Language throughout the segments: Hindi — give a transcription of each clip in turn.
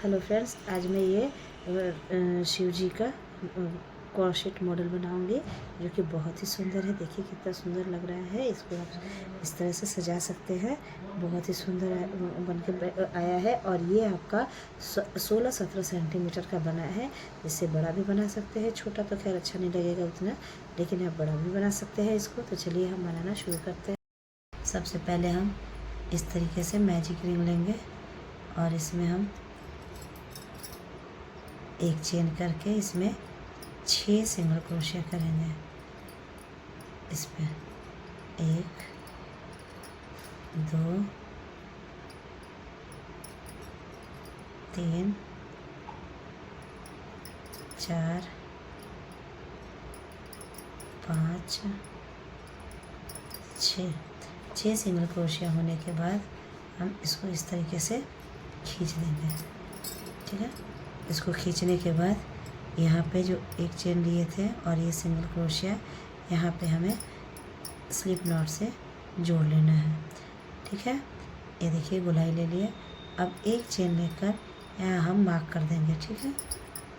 हेलो फ्रेंड्स, आज मैं ये शिव जी का क्रॉशेट मॉडल बनाऊंगी जो कि बहुत ही सुंदर है। देखिए कितना सुंदर लग रहा है। इसको आप इस तरह से सजा सकते हैं। बहुत ही सुंदर बन के आया है और ये आपका 16-17 सेंटीमीटर का बना है। इससे बड़ा भी बना सकते हैं। छोटा तो खैर अच्छा नहीं लगेगा उतना, लेकिन आप बड़ा भी बना सकते हैं इसको। तो चलिए हम बनाना शुरू करते हैं। सबसे पहले हम इस तरीके से मैजिक रिंग लेंगे और इसमें हम एक चेन करके इसमें 6 सिंगल क्रोशिया करेंगे। इस पे 1 2 3 4 5 6 सिंगल क्रोशिया होने के बाद हम इसको इस तरीके से खींच देंगे। ठीक है, इसको खींचने के बाद यहाँ पे जो एक चेन लिए थे और ये सिंगल क्रोशिया यहाँ पे हमें स्लिप नॉट से जोड़ लेना है। ठीक है, ये देखिए गोलाई ले लिए। अब एक चेन लेकर यहाँ हम मार्क कर देंगे। ठीक है,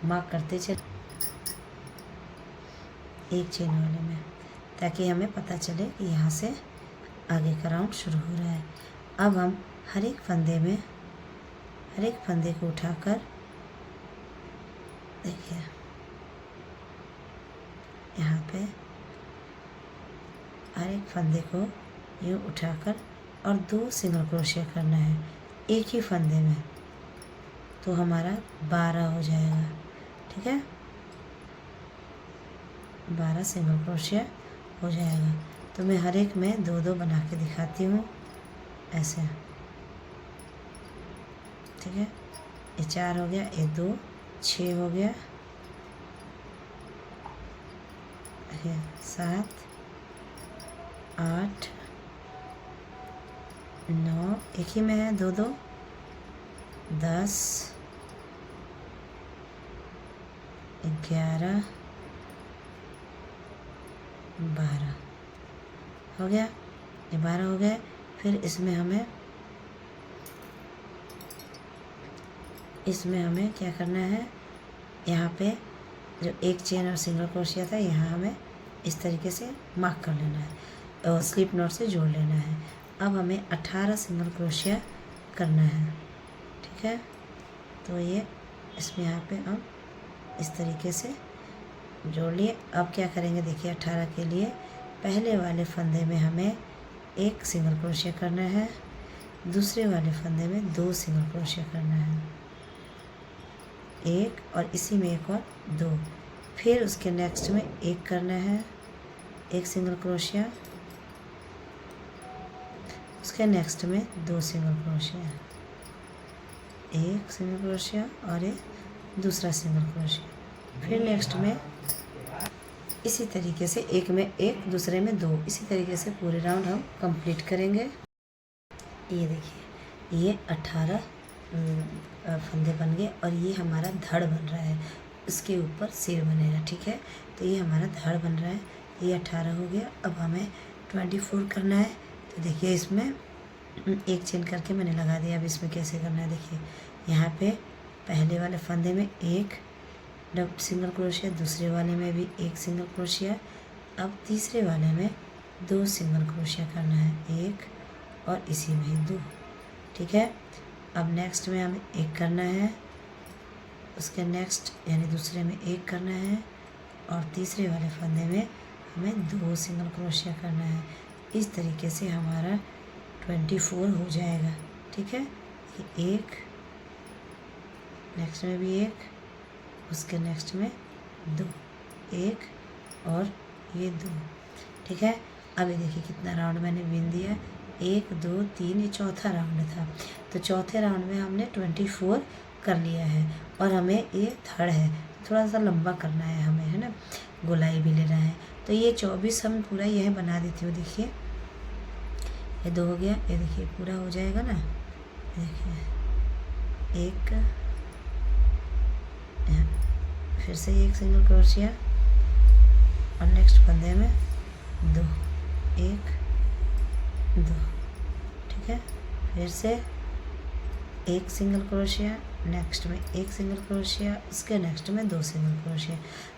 मार्क करते चल एक चेन वाले में, ताकि हमें पता चले कि यहाँ से आगे का राउंड शुरू हो रहा है। अब हम हर एक फंदे को उठाकर देखिए यहाँ पे हर एक फंदे को यूँ उठाकर और 2 सिंगल क्रोशिया करना है एक ही फंदे में, तो हमारा 12 हो जाएगा। ठीक है, 12 सिंगल क्रोशिया हो जाएगा। तो मैं हर एक में 2-2 बना के दिखाती हूँ ऐसे। ठीक है, ये 4 हो गया, ये 2 6 हो गया, 7 8 9, एक ही में है 2-2, 10 11 12 हो गया। ये 12 हो गए। फिर इसमें हमें क्या करना है, यहाँ पे जो एक चेन और सिंगल क्रोशिया था यहाँ हमें इस तरीके से मार्क कर लेना है और स्लिप नॉट से जोड़ लेना है। अब हमें 18 सिंगल क्रोशिया करना है। ठीक है, तो ये इसमें यहाँ पे हम इस तरीके से जोड़ लिए। अब क्या करेंगे, देखिए 18 के लिए पहले वाले फंदे में हमें 1 सिंगल क्रोशिया करना है, दूसरे वाले फंदे में 2 सिंगल क्रोशिया करना है, 1 और इसी में 1 और 2। फिर उसके नेक्स्ट में 1 करना है, 1 सिंगल क्रोशिया, उसके नेक्स्ट में 2 सिंगल क्रोशिया, 1 सिंगल क्रोशिया और एक दूसरा सिंगल क्रोशिया। फिर नेक्स्ट में इसी तरीके से एक में 1, दूसरे में 2, इसी तरीके से पूरे राउंड हम कंप्लीट करेंगे। ये देखिए ये 18 फंदे बन गए और ये हमारा धड़ बन रहा है, इसके ऊपर सिर बनेगा। ठीक है, तो ये हमारा धड़ बन रहा है। ये 18 हो गया। अब हमें 24 करना है। तो देखिए इसमें एक चेन करके मैंने लगा दिया। अब इसमें कैसे करना है, देखिए यहाँ पे पहले वाले फंदे में 1 डबल सिंगल क्रोशिया, दूसरे वाले में भी 1 सिंगल क्रोशिया, अब तीसरे वाले में 2 सिंगल क्रोशिया करना है, 1 और इसी में 2। ठीक है, अब नेक्स्ट में हमें 1 करना है, उसके नेक्स्ट यानी दूसरे में 1 करना है और तीसरे वाले फंदे में हमें 2 सिंगल क्रोशिया करना है। इस तरीके से हमारा 24 हो जाएगा। ठीक है, ये 1, नेक्स्ट में भी 1, उसके नेक्स्ट में 2, 1 और ये 2। ठीक है, अब ये देखिए कितना राउंड मैंने बिन दिया, 1 2 3, ये चौथा राउंड था। तो चौथे राउंड में हमने 24 कर लिया है और हमें ये धड़ है, थोड़ा सा लंबा करना है हमें, है ना, गोलाई भी लेना है। तो ये 24 हम पूरा यह बना देती हूँ। देखिए ये 2 हो गया, ये देखिए पूरा हो जाएगा ना। देखिए 1, फिर से 1 सिंगल क्रोशिया और नेक्स्ट फंदे में 2, 1 2। ठीक है, फिर से 1 सिंगल क्रोशिया नेक्स्ट में एक सिंगल क्रोशिया, उसके नेक्स्ट में 2 सिंगल क्रोशिया।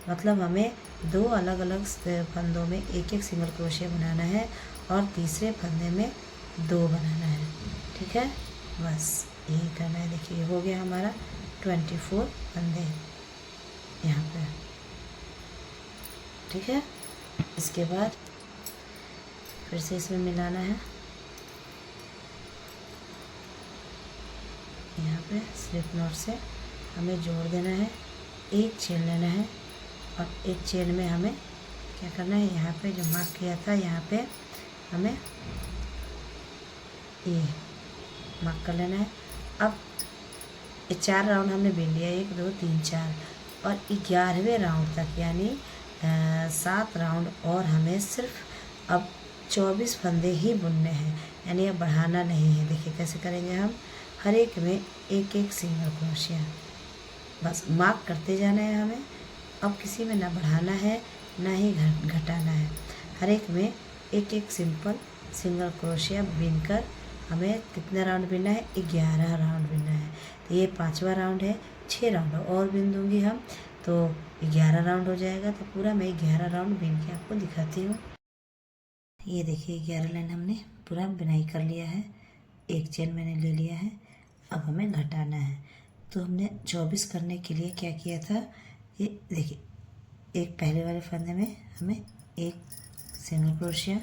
मतलब हमें 2 अलग अलग फंदों में एक एक सिंगल क्रोशिया बनाना है और तीसरे फंदे में 2 बनाना है। ठीक है, बस यही करना है। देखिए हो गया हमारा 24 फंदे यहाँ पे। ठीक है, इसके बाद फिर से इसमें मिलाना है। यहाँ पे स्लिप नॉट से हमें जोड़ देना है, एक चेन लेना है और एक चेन में हमें क्या करना है, यहाँ पे जो मार्क किया था यहाँ पे हमें ये मार्क कर लेना है। अब 4 राउंड हमने बीन लिया, 1 2 3 4 और 11वें राउंड तक यानी 7 राउंड और हमें सिर्फ अब 24 फंदे ही बुनने हैं, यानी अब बढ़ाना नहीं है। देखिए कैसे करेंगे हम, हर एक में एक एक सिंगल क्रोशिया, बस मार्क करते जाना है हमें। अब किसी में ना बढ़ाना है ना ही घटाना है, हर एक में एक एक सिंपल सिंगल क्रोशिया बीनकर हमें कितने राउंड बीनना है, 11 राउंड बीनना है। तो ये 5वां राउंड है, 6 राउंड और बीन दूँगी हम तो 11 राउंड हो जाएगा। तो पूरा मैं 11 राउंड बीन के आपको दिखाती हूँ। ये देखिए 11 लाइन हमने पूरा बुनाई कर लिया है, एक चेन मैंने ले लिया है। अब हमें घटाना है, तो हमने 24 करने के लिए क्या किया था, ये देखिए एक पहले वाले फंदे में हमें एक सिंगल क्रोशिया,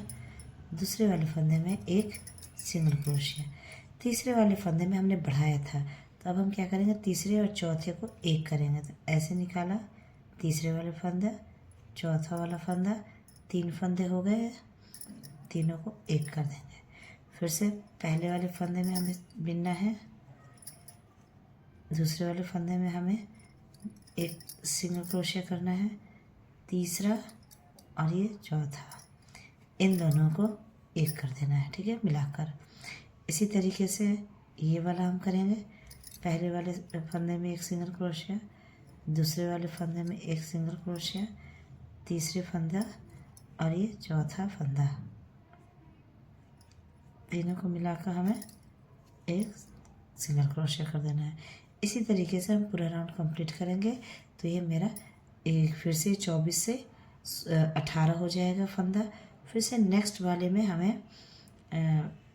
दूसरे वाले फंदे में एक सिंगल क्रोशिया, तीसरे वाले फंदे में हमने बढ़ाया था। तो अब हम क्या करेंगे, तीसरे और चौथे को एक करेंगे। तो ऐसे निकाला, तीसरे वाले फंदा, चौथा वाला फंदा, 3 फंदे हो गए, तीनों को एक कर देंगे। फिर से पहले वाले फंदे में हमें बिनना है, दूसरे वाले फंदे में हमें एक सिंगल क्रोशिया करना है, तीसरा और ये चौथा, इन दोनों को एक कर देना है। ठीक है, मिलाकर इसी तरीके से ये वाला हम करेंगे। पहले वाले फंदे में एक सिंगल क्रोशिया, दूसरे वाले फंदे में एक सिंगल क्रोशिया, तीसरे फंदा और ये चौथा फंदा, तीनों को मिलाकर हमें एक सिंगल क्रोशिया कर देना है। इसी तरीके से हम पूरा राउंड कंप्लीट करेंगे। तो ये मेरा एक फिर से 24 से 18 हो जाएगा फंदा। फिर से नेक्स्ट वाले में हमें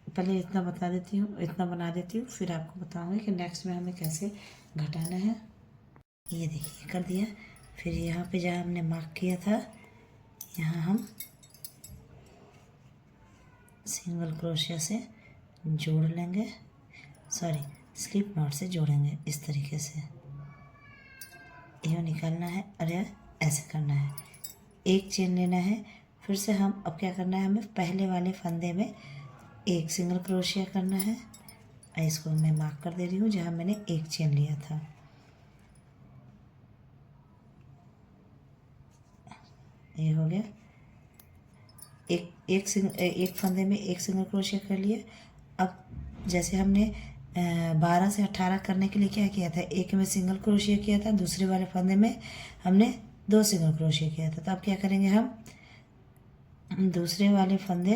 पहले इतना बता देती हूँ, इतना बना देती हूँ, फिर आपको बताऊँगी कि नेक्स्ट में हमें कैसे घटाना है। ये देखिए कर दिया। फिर यहाँ पे जहाँ हमने मार्क किया था, यहाँ हम सिंगल क्रोशिया से जोड़ लेंगे, सॉरी स्लिप नॉट से जोड़ेंगे। इस तरीके से यूँ निकालना है और ऐसे करना है, एक चेन लेना है। फिर से हम अब क्या करना है, हमें पहले वाले फंदे में एक सिंगल क्रोशिया करना है। इसको मैं मार्क कर दे रही हूँ जहाँ मैंने एक चेन लिया था। ये हो गया, एक फंदे में एक सिंगल क्रोशिया कर लिया। अब जैसे हमने 12 से 18 करने के लिए क्या किया था, एक में सिंगल क्रोशिया किया था, दूसरे वाले फंदे में हमने 2 सिंगल क्रोशिया किया था। तो अब क्या करेंगे, हम दूसरे वाले फंदे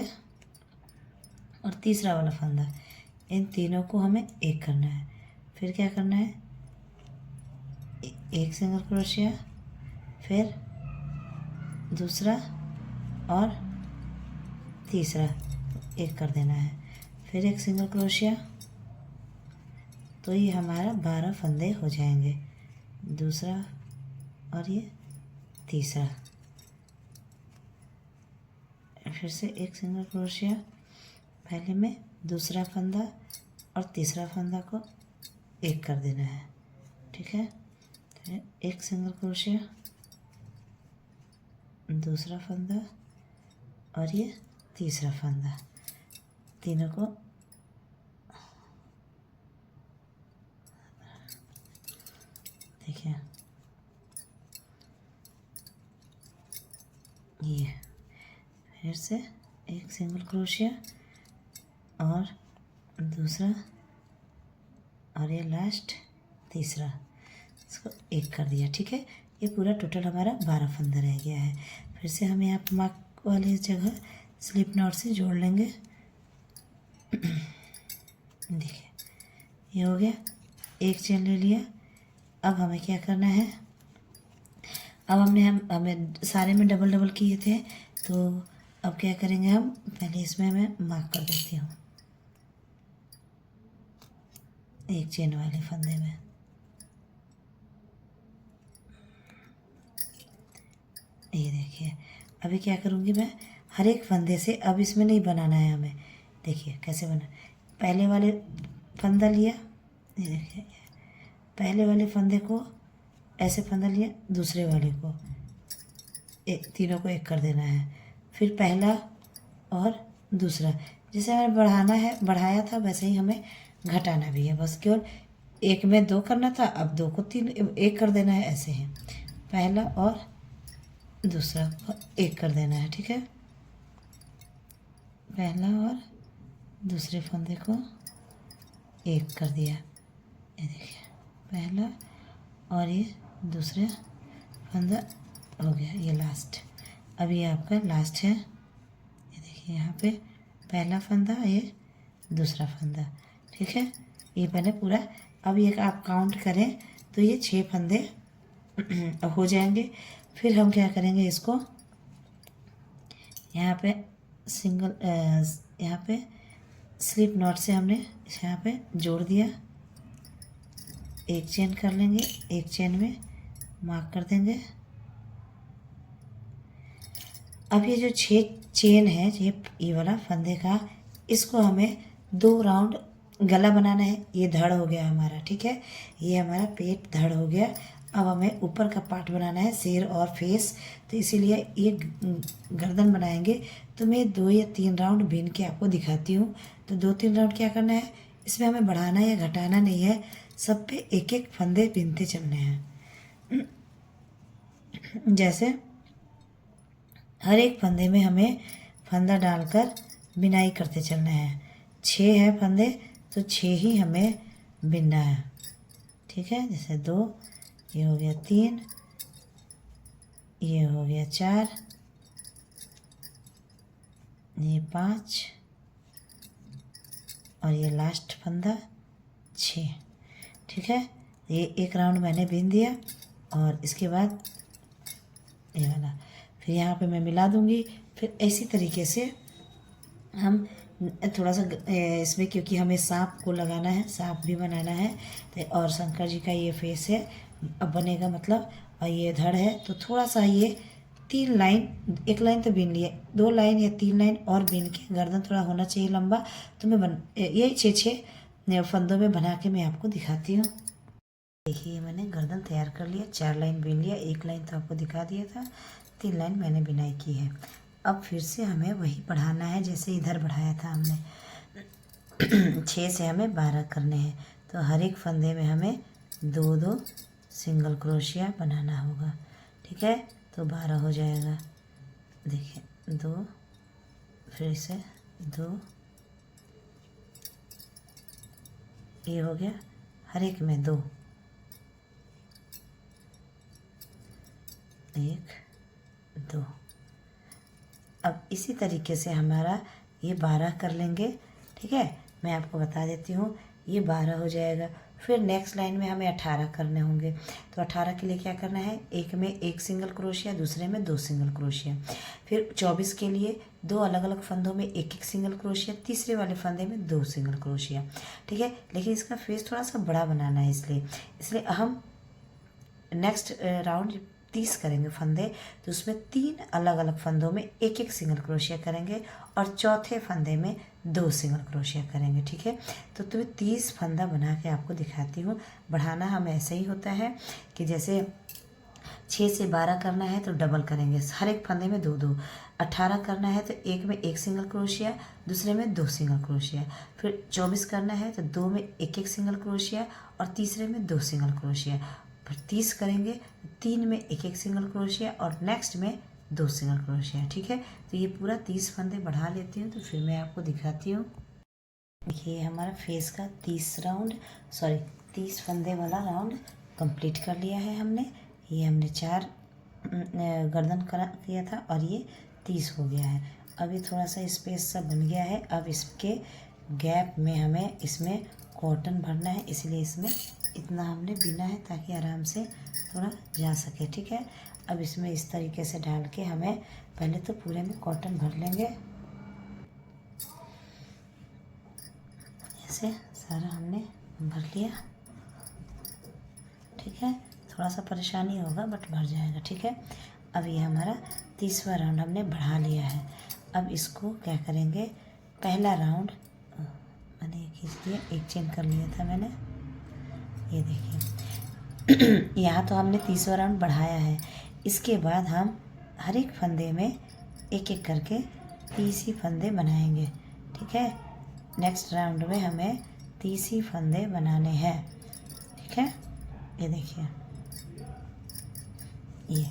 और तीसरा वाला फंदा, इन तीनों को हमें एक करना है। फिर क्या करना है, एक सिंगल क्रोशिया, फिर दूसरा और तीसरा एक कर देना है, फिर एक सिंगल क्रोशिया। तो ये हमारा 12 फंदे हो जाएंगे, दूसरा और ये तीसरा। फिर से एक सिंगल क्रोशिया, पहले में दूसरा फंदा और तीसरा फंदा को एक कर देना है। ठीक है, तो एक सिंगल क्रोशिया, दूसरा फंदा और ये तीसरा फंदा, तीनों को देखिए ये, फिर से एक सिंगल क्रोशिया और दूसरा और ये लास्ट तीसरा, इसको एक कर दिया। ठीक है, ये पूरा टोटल हमारा 12 फंदा रह गया है। फिर से हम यहाँ मार्क वाले जगह स्लिप नॉट से जोड़ लेंगे। देखिए ये हो गया। एक चेन ले लिया। अब हमें क्या करना है, अब हमें सारे में डबल डबल किए थे, तो अब क्या करेंगे हम, पहले इसमें मैं मार्क कर देती हूँ एक चेन वाले फंदे में। ये देखिए, अभी क्या करूँगी मैं, हर एक फंदे से, अब इसमें नहीं बनाना है हमें। देखिए कैसे बना, पहले वाले फंदा लिया, ये देखिए, पहले वाले फंदे को ऐसे फंदा लिया, दूसरे वाले को तीनों को एक कर देना है, फिर पहला और दूसरा। जैसे हमें बढ़ाना है, बढ़ाया था, वैसे ही हमें घटाना भी है। बस केवल एक में दो करना था, अब दो को तीन एक कर देना है, ऐसे है। पहला और दूसरा को एक कर देना है, ठीक है। पहला और दूसरे फंदे को एक कर दिया, ये देखिए, पहला और ये दूसरा फंदा हो गया, ये लास्ट। अब ये आपका लास्ट है, ये देखिए, यहाँ पे पहला फंदा, ये दूसरा फंदा, ठीक है। ये मैंने पूरा, अब ये आप काउंट करें तो ये 6 फंदे हो जाएंगे। फिर हम क्या करेंगे, इसको यहाँ पे सिंगल, यहाँ पे स्लिप नॉट से हमने यहाँ पे जोड़ दिया, एक चेन कर लेंगे, एक चेन में मार्क कर देंगे। अब ये जो 6 चेन है, ये वाला फंदे का, इसको हमें 2 राउंड गला बनाना है। ये धड़ हो गया हमारा, ठीक है, ये हमारा पेट धड़ हो गया। अब हमें ऊपर का पार्ट बनाना है, सिर और फेस, तो इसीलिए ये गर्दन बनाएंगे। तो मैं 2 या 3 राउंड बीन के आपको दिखाती हूँ। तो 2-3 राउंड क्या करना है, इसमें हमें बढ़ाना या घटाना नहीं है, सब पे एक एक फंदे बीनते चलने हैं। जैसे हर एक फंदे में हमें फंदा डालकर बिनाई करते चलना है। 6 है फंदे, तो 6 ही हमें बिनना है, ठीक है। जैसे 2, ये हो गया 3, ये हो गया 4, ये 5 और ये लास्ट फंदा 6, ठीक है। ये एक राउंड मैंने बिन दिया, और इसके बाद ये वाला, फिर यहाँ पे मैं मिला दूँगी। फिर इसी तरीके से हम थोड़ा सा इसमें, क्योंकि हमें सांप को लगाना है, सांप भी बनाना है, तो और शंकर जी का ये फेस है अब बनेगा, मतलब, और ये धड़ है, तो थोड़ा सा ये 3 लाइन, 1 लाइन तो बीन लिए, 2 लाइन या 3 लाइन और बीन के, गर्दन थोड़ा होना चाहिए लंबा, तो मैं ये 6 फंदों में बना के मैं आपको दिखाती हूँ। देखिए मैंने गर्दन तैयार कर लिया, 4 लाइन बीन लिया, 1 लाइन तो आपको दिखा दिया था, 3 लाइन मैंने बिनाई की है। अब फिर से हमें वही बढ़ाना है जैसे इधर बढ़ाया था हमने। 6 से हमें 12 करने हैं, तो हर एक फंदे में हमें 2-2 सिंगल क्रोशिया बनाना होगा, ठीक है। तो 12 हो जाएगा, देखिए 2, फिर से 2, ये हो गया, हर एक में 2, 1 2। अब इसी तरीके से हमारा ये 12 कर लेंगे, ठीक है। मैं आपको बता देती हूँ, ये 12 हो जाएगा। फिर नेक्स्ट लाइन में हमें 18 करने होंगे, तो 18 के लिए क्या करना है, एक में 1 सिंगल क्रोशिया, दूसरे में 2 सिंगल क्रोशिया। फिर 24 के लिए 2 अलग अलग फंदों में 1-1 सिंगल क्रोशिया, तीसरे वाले फंदे में 2 सिंगल क्रोशिया, ठीक है। लेकिन इसका फेस थोड़ा सा बड़ा बनाना है, इसलिए हम नेक्स्ट राउंड 30 करेंगे फंदे, तो उसमें 3 अलग अलग फंदों में 1-1 सिंगल क्रोशिया करेंगे, और चौथे फंदे में 2 सिंगल क्रोशिया करेंगे, ठीक है। तो तुम्हें 30 फंदा बना के आपको दिखाती हूँ। बढ़ाना हमें ऐसे ही होता है कि जैसे 6 से 12 करना है तो डबल करेंगे, हर एक फंदे में 2-2। 18 करना है तो एक में 1 सिंगल क्रोशिया, दूसरे में 2 सिंगल क्रोशिया। फिर 24 करना है तो 2 में 1-1 सिंगल क्रोशिया, और तीसरे में 2 सिंगल क्रोशिया। फिर 30 करेंगे, 3 में 1-1 सिंगल क्रोशिया, और नेक्स्ट में 2 सिंगल क्रोशिया, ठीक है। तो ये पूरा 30 फंदे बढ़ा लेती हूँ, तो फिर मैं आपको दिखाती हूँ। देखिए हमारा फेस का 30 फंदे वाला राउंड कंप्लीट कर लिया है हमने। ये हमने 4 गर्दन किया था, और ये 30 हो गया है। अभी थोड़ा सा स्पेस सा बन गया है। अब इसके गैप में हमें इसमें कॉटन भरना है, इसलिए इसमें इतना हमने बिना है ताकि आराम से थोड़ा जा सके। ठीक है, अब इसमें इस तरीके से डाल के हमें पहले तो पूरे में कॉटन भर लेंगे। ऐसे सारा हमने भर लिया। ठीक है, थोड़ा सा परेशानी होगा बट भर जाएगा। ठीक है, अब ये हमारा 30वां राउंड हमने बढ़ा लिया है। अब इसको क्या करेंगे, पहला राउंड मैंने ये खींच दिया, एक चेन कर लिया था मैंने, ये देखिए। यहाँ तो हमने 30वां राउंड बढ़ाया है। इसके बाद हम हर एक फंदे में एक एक करके 30 ही फंदे बनाएंगे। ठीक है, नेक्स्ट राउंड में हमें 30 ही फंदे बनाने हैं। ठीक है, ये देखिए, ये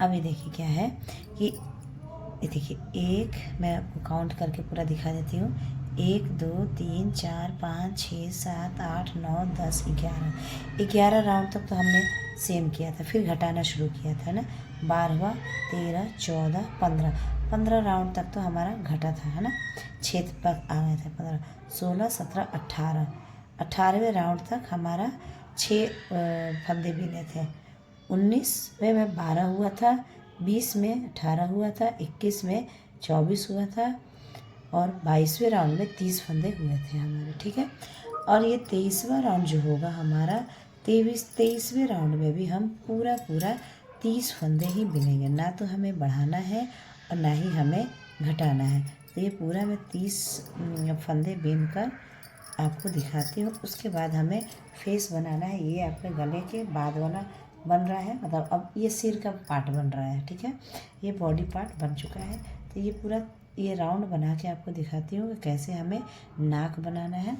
अभी देखिए क्या है कि ये देखिए, एक मैं आपको काउंट करके पूरा दिखा देती हूँ। 1 2 3 4 5 6 7 8 9 10 11 राउंड तक तो हमने सेम किया था, फिर घटाना शुरू किया था ना। 12वां 13 14 15 राउंड तक तो हमारा घटा था, है ना। 6 तक आ गए थे, 15 16 17 18वें राउंड तक हमारा 6 फंदे बिने थे। 19 में 12 हुआ था, 20 में 18 हुआ था, 21 में 24 हुआ था और 22वें राउंड में 30 फंदे हुए थे हमारे। ठीक है, और ये 23वां राउंड जो होगा हमारा, 23वें राउंड में भी हम पूरा 30 फंदे ही बिनेंगे, ना तो हमें बढ़ाना है और ना ही हमें घटाना है। तो ये पूरा मैं 30 फंदे बिन कर आपको दिखाती हूँ। उसके बाद हमें फेस बनाना है। ये आपके गले के बाद वाला बन रहा है, मतलब अब ये सिर का पार्ट बन रहा है। ठीक है, ये बॉडी पार्ट बन चुका है। तो ये पूरा ये राउंड बना के आपको दिखाती हूँ कि कैसे हमें नाक बनाना है।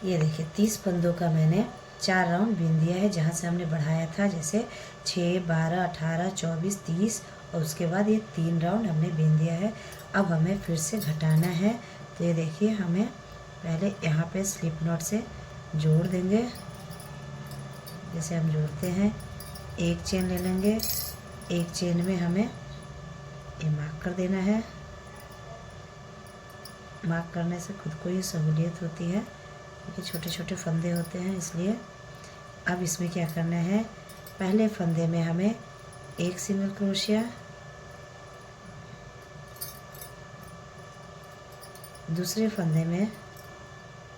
ये देखिए, 30 फंदों का मैंने 4 राउंड बिन दिया है, जहाँ से हमने बढ़ाया था, जैसे 6 12 18 24 30, और उसके बाद ये 3 राउंड हमने बिन दिया है। अब हमें फिर से घटाना है। तो ये देखिए, हमें पहले यहाँ पे स्लिप नॉट से जोड़ देंगे। जैसे हम जोड़ते हैं, एक चेन ले लेंगे, एक चेन में हमें ये मार्क कर देना है। मार्क करने से खुद को ही सहूलियत होती है, क्योंकि छोटे छोटे फंदे होते हैं, इसलिए। अब इसमें क्या करना है, पहले फंदे में हमें एक सिंगल क्रोशिया, दूसरे फंदे में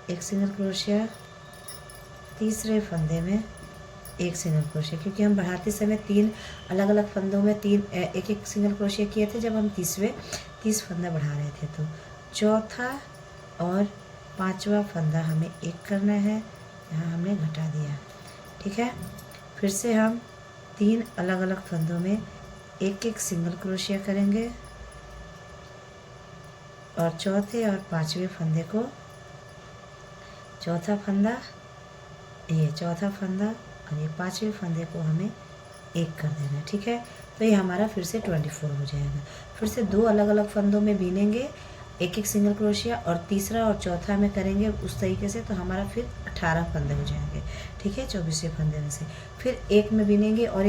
एक सिंगल क्रोशिया, तीसरे फंदे में एक सिंगल क्रोशिया, क्योंकि हम बढ़ाते समय 3 अलग अलग फंदों में एक एक सिंगल क्रोशिया किए थे जब हम 30 फंदा बढ़ा रहे थे। तो चौथा और 5वां फंदा हमें एक करना है, यहाँ हमने घटा दिया। ठीक है, फिर से हम 3 अलग अलग फंदों में एक एक सिंगल क्रोशिया करेंगे और चौथे और 5वें फंदे को, चौथा फंदा, ये चौथा फंदा और ये 5वें फंदे को हमें एक कर देना है। ठीक है, तो ये हमारा फिर से 24 हो जाएगा। फिर से 2 अलग अलग फंदों में बीनेंगे एक एक सिंगल क्रोशिया, और तीसरा और चौथा में करेंगे उस तरीके से, तो हमारा फिर 18 फंदे हो जाएंगे। ठीक है, 24वें फंदे में से फिर एक में बीनेंगे और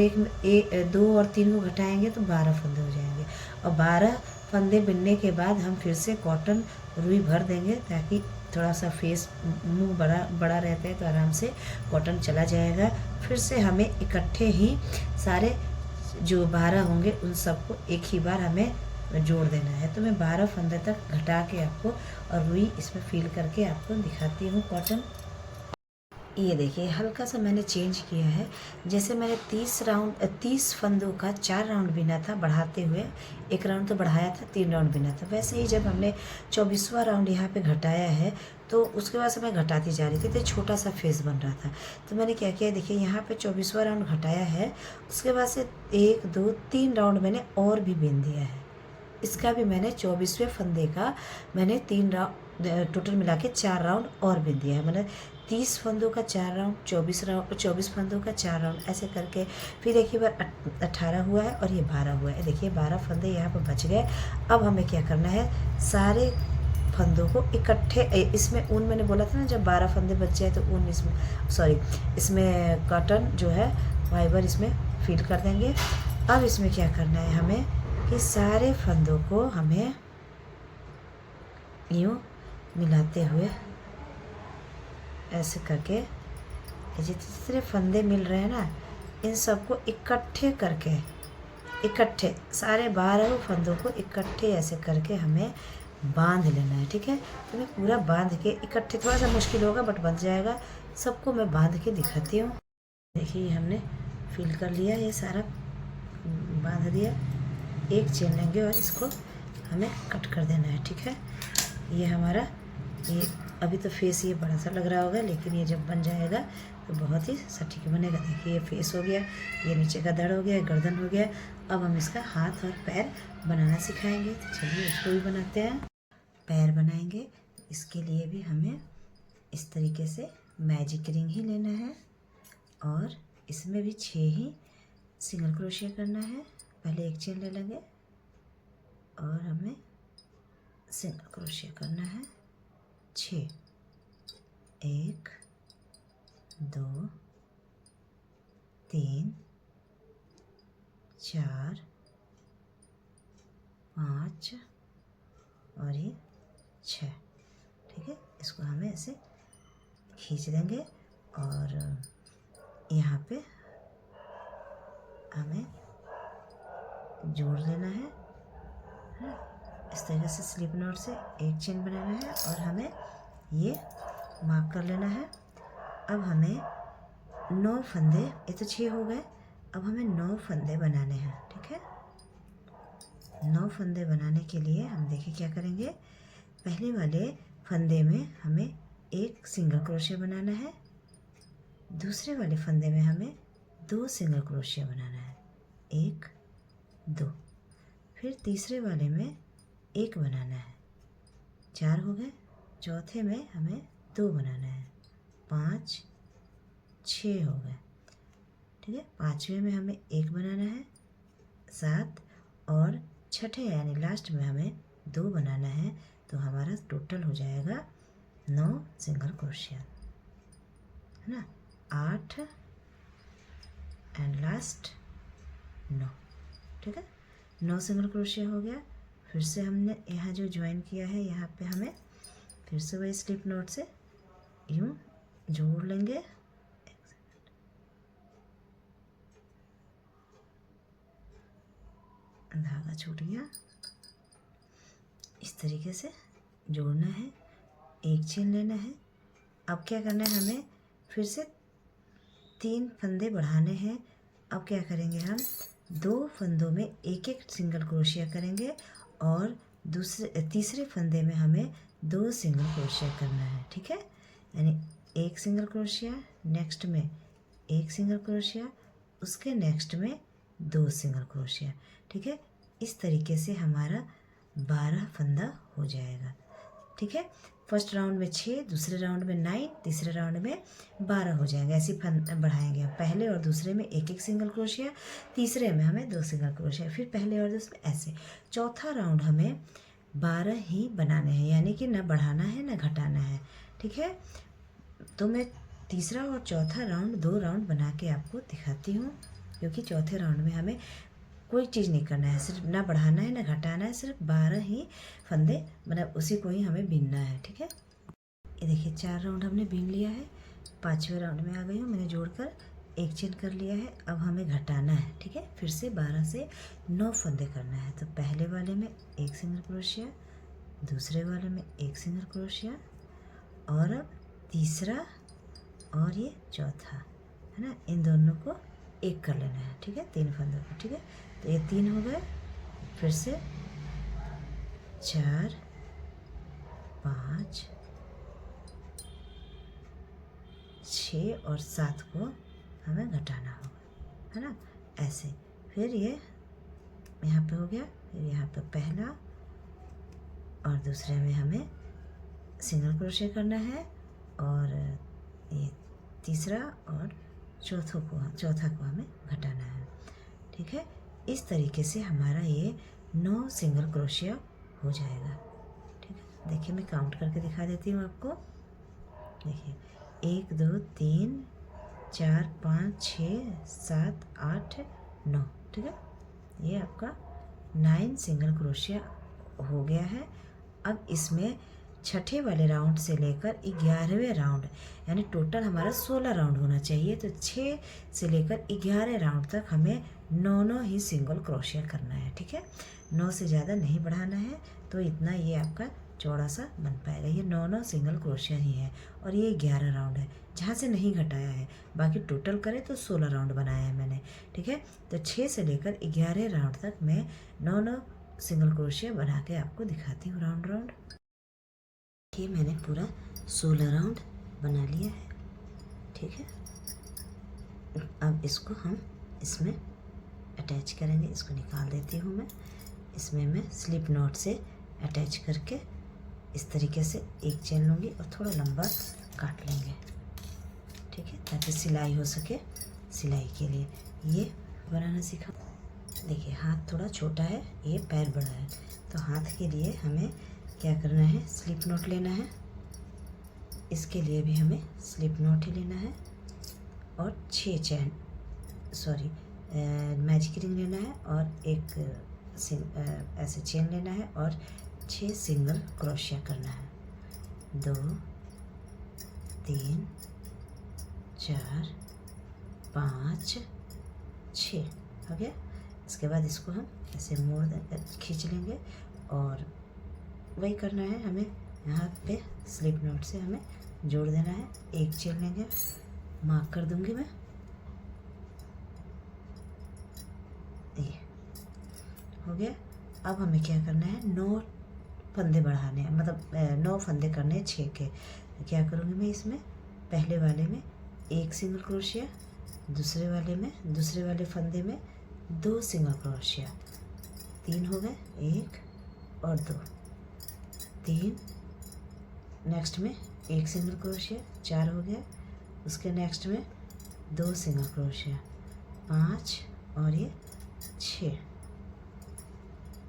2 और 3 को घटाएंगे तो 12 फंदे हो जाएंगे। और 12 फंदे बिनने के बाद हम फिर से कॉटन रुई भर देंगे, ताकि थोड़ा सा फेस मुंह बड़ा रहता है तो आराम से कॉटन चला जाएगा। फिर से हमें इकट्ठे ही सारे जो 12 होंगे उन सबको एक ही बार हमें जोड़ देना है। तो मैं 12 फंदे तक घटा के आपको और रुई इसमें फिल करके आपको दिखाती हूँ कॉटन। ये देखिए, हल्का सा मैंने चेंज किया है। जैसे मैंने 30 फंदों का 4 राउंड बिना था बढ़ाते हुए, एक राउंड तो बढ़ाया था, 3 राउंड बिना था, वैसे ही जब हमने 24वां राउंड यहाँ पे घटाया है तो उसके बाद से मैं घटाती जा रही थी, तो छोटा सा फेस बन रहा था। तो मैंने क्या किया, देखिए यहाँ पे 24वां राउंड घटाया है, उसके बाद से 1 2 3 राउंड मैंने और भी बिन दिया है। इसका भी मैंने 24वें फंदे का मैंने 3 राउंड टोटल मिला के 4 राउंड और बिन दिया है। मैंने 30 फंदों का 4 राउंड, 24 फंदों का 4 राउंड, ऐसे करके फिर एक ही बार 18 हुआ है और ये 12 हुआ है। देखिए 12 फंदे यहाँ पर बच गए। अब हमें क्या करना है, सारे फंदों को इकट्ठे, इसमें ऊन मैंने बोला था ना, जब 12 फंदे बच जाए तो ऊन इसमें कॉटन जो है फाइबर इसमें फिल कर देंगे। अब इसमें क्या करना है हमें कि सारे फंदों को हमें यूँ मिलाते हुए ऐसे करके ये जितने फंदे मिल रहे हैं ना, इन सबको इकट्ठे करके, इकट्ठे सारे 12 फंदों को इकट्ठे ऐसे करके हमें बांध लेना है। ठीक है, तो मैं पूरा बांध के इकट्ठे, थोड़ा सा मुश्किल होगा बट बन जाएगा। सबको मैं बांध के दिखाती हूँ। देखिए हमने फिल कर लिया, ये सारा बांध दिया। एक चेन लेंगे और इसको हमें कट कर देना है। ठीक है, ये हमारा, ये अभी तो फेस ये बड़ा सा लग रहा होगा, लेकिन ये जब बन जाएगा तो बहुत ही सटीक बनेगा। देखिए ये फेस हो गया, ये नीचे का धड़ हो गया, गर्दन हो गया। अब हम इसका हाथ और पैर बनाना सिखाएंगे, तो चलिए उसको भी बनाते हैं। पैर बनाएंगे, इसके लिए भी हमें इस तरीके से मैजिक रिंग ही लेना है और इसमें भी 6 ही सिंगल क्रोशिया करना है। पहले एक चेन ले लेंगे और हमें सिंगल क्रोशिया करना है 6। 1 2 3 4 5 और ये 6। ठीक है, इसको हमें ऐसे खींच देंगे और यहाँ पे हमें जोड़ लेना है। इस तरीके से स्लिप नॉट से एक चेन बनाना है और हमें ये मार्क कर लेना है। अब हमें 9 फंदे, ये तो 6 हो गए, अब हमें 9 फंदे बनाने हैं। ठीक है, 9 फंदे बनाने के लिए हम देखिए क्या करेंगे। पहले वाले फंदे में हमें एक सिंगल क्रोशिया बनाना है, दूसरे वाले फंदे में हमें 2 सिंगल क्रोशिया बनाना है, 1 2। फिर तीसरे वाले में 1 बनाना है, 4 हो गए। चौथे में हमें 2 बनाना है, 5 6 हो गए। ठीक है, पाँचवें में हमें 1 बनाना है, 7। और छठे यानी लास्ट में हमें 2 बनाना है, तो हमारा टोटल हो जाएगा 9 सिंगल क्रोशिया, है ना। 8 एंड लास्ट 9। ठीक है, 9 सिंगल क्रोशिया हो गया। फिर से हमने यहाँ जो ज्वाइन किया है, यहाँ पे हमें फिर से वही स्लिप नॉट से यूँ जोड़ लेंगे। धागा छूट गया, इस तरीके से जोड़ना है, एक चेन लेना है। अब क्या करना है, हमें फिर से 3 फंदे बढ़ाने हैं। अब क्या करेंगे, हम 2 फंदों में एक एक सिंगल क्रोशिया करेंगे और तीसरे फंदे में हमें 2 सिंगल क्रोशिया करना है। ठीक है, यानी 1 सिंगल क्रोशिया, नेक्स्ट में 1 सिंगल क्रोशिया, उसके नेक्स्ट में 2 सिंगल क्रोशिया। ठीक है, इस तरीके से हमारा 12 फंदा हो जाएगा। ठीक है, फर्स्ट राउंड में 6, दूसरे राउंड में 9, तीसरे राउंड में 12 हो जाएंगे। ऐसे फंद बढ़ाएंगे हम, पहले और दूसरे में एक एक सिंगल क्रोशिया, तीसरे में हमें 2 सिंगल क्रोशिया, फिर पहले और दूसरे ऐसे। चौथा राउंड हमें 12 ही बनाने हैं, यानी कि ना बढ़ाना है ना घटाना है। ठीक है, तो मैं तीसरा और चौथा राउंड 2 राउंड बना के आपको दिखाती हूँ, क्योंकि चौथे राउंड में हमें कोई चीज़ नहीं करना है, सिर्फ ना बढ़ाना है ना घटाना है, सिर्फ 12 ही फंदे मतलब उसी को ही हमें बीनना है। ठीक है, ये देखिए 4 राउंड हमने बीन लिया है, 5वें राउंड में आ गई हूँ, मैंने जोड़कर एक चेन कर लिया है। अब हमें घटाना है। ठीक है, फिर से 12 से 9 फंदे करना है। तो पहले वाले में 1 सिंगल क्रोशिया, दूसरे वाले में 1 सिंगल क्रोशिया, और अब तीसरा और ये चौथा, है ना, इन दोनों को एक कर लेना है। ठीक है, 3 फंदों को। ठीक है, तो ये 3 हो गए। फिर से 4 5 6 और 7 को हमें घटाना होगा, है ना, ऐसे। फिर ये यहाँ पे हो गया, फिर यहाँ पे पहला और दूसरे में हमें सिंगल क्रोशिया करना है, और ये तीसरा और चौथा को हमें घटाना है। ठीक है, इस तरीके से हमारा ये 9 सिंगल क्रोशिया हो जाएगा। ठीक है, देखिए मैं काउंट करके दिखा देती हूँ आपको। देखिए 1 2 3 4 5 6 7 8 9। ठीक है, ये आपका 9 सिंगल क्रोशिया हो गया है। अब इसमें छठे वाले राउंड से लेकर 11वें राउंड, यानी टोटल हमारा 16 राउंड होना चाहिए। तो 6 से लेकर 11 राउंड तक हमें 9 ही सिंगल क्रोशिया करना है। ठीक है, 9 से ज़्यादा नहीं बढ़ाना है, तो इतना ये आपका चौड़ा सा बन पाएगा। ये 9 सिंगल क्रोशिया ही है और ये 11 राउंड है, जहाँ से नहीं घटाया है। बाकी टोटल करें तो 16 राउंड बनाया है मैंने। ठीक है, तो 6 से लेकर 11 राउंड तक मैं 9 सिंगल क्रोशिया बना के आपको दिखाती हूँ राउंड राउंड। ये मैंने पूरा 16 राउंड बना लिया है। ठीक है, अब इसको हम इसमें अटैच करेंगे। इसको निकाल देती हूँ मैं। इसमें मैं स्लिप नॉट से अटैच करके इस तरीके से एक चेन लूँगी और थोड़ा लंबा काट लेंगे। ठीक है, ताकि सिलाई हो सके। सिलाई के लिए ये बनाना सीखा। देखिए, हाथ थोड़ा छोटा है, ये पैर बड़ा है, तो हाथ के लिए हमें क्या करना है, स्लिप नॉट लेना है। इसके लिए भी हमें स्लिप नॉट ही लेना है और 6 चैन मैजिक रिंग लेना है और एक ऐसे चेन लेना है और 6 सिंगल क्रोशिया करना है। 2 3 4 5 6 हो गया। इसके बाद इसको हम ऐसे मोड़ खींच लेंगे और वही करना है हमें। यहाँ पे स्लिप नॉट से हमें जोड़ देना है। एक चेन लेंगे, मार्क कर दूंगी मैं। ये हो गया। अब हमें क्या करना है, 9 फंदे बढ़ाने हैं, मतलब 9 फंदे करने हैं 6 के। तो क्या करूँगी मैं, इसमें पहले वाले में 1 सिंगल क्रोशिया, दूसरे वाले फंदे में 2 सिंगल क्रोशिया, 3 हो गए, 1 और 2, 3, नेक्स्ट में 1 सिंगल क्रोशिया, 4 हो गया। उसके नेक्स्ट में 2 सिंगल क्रोशिया, 5 और ये 6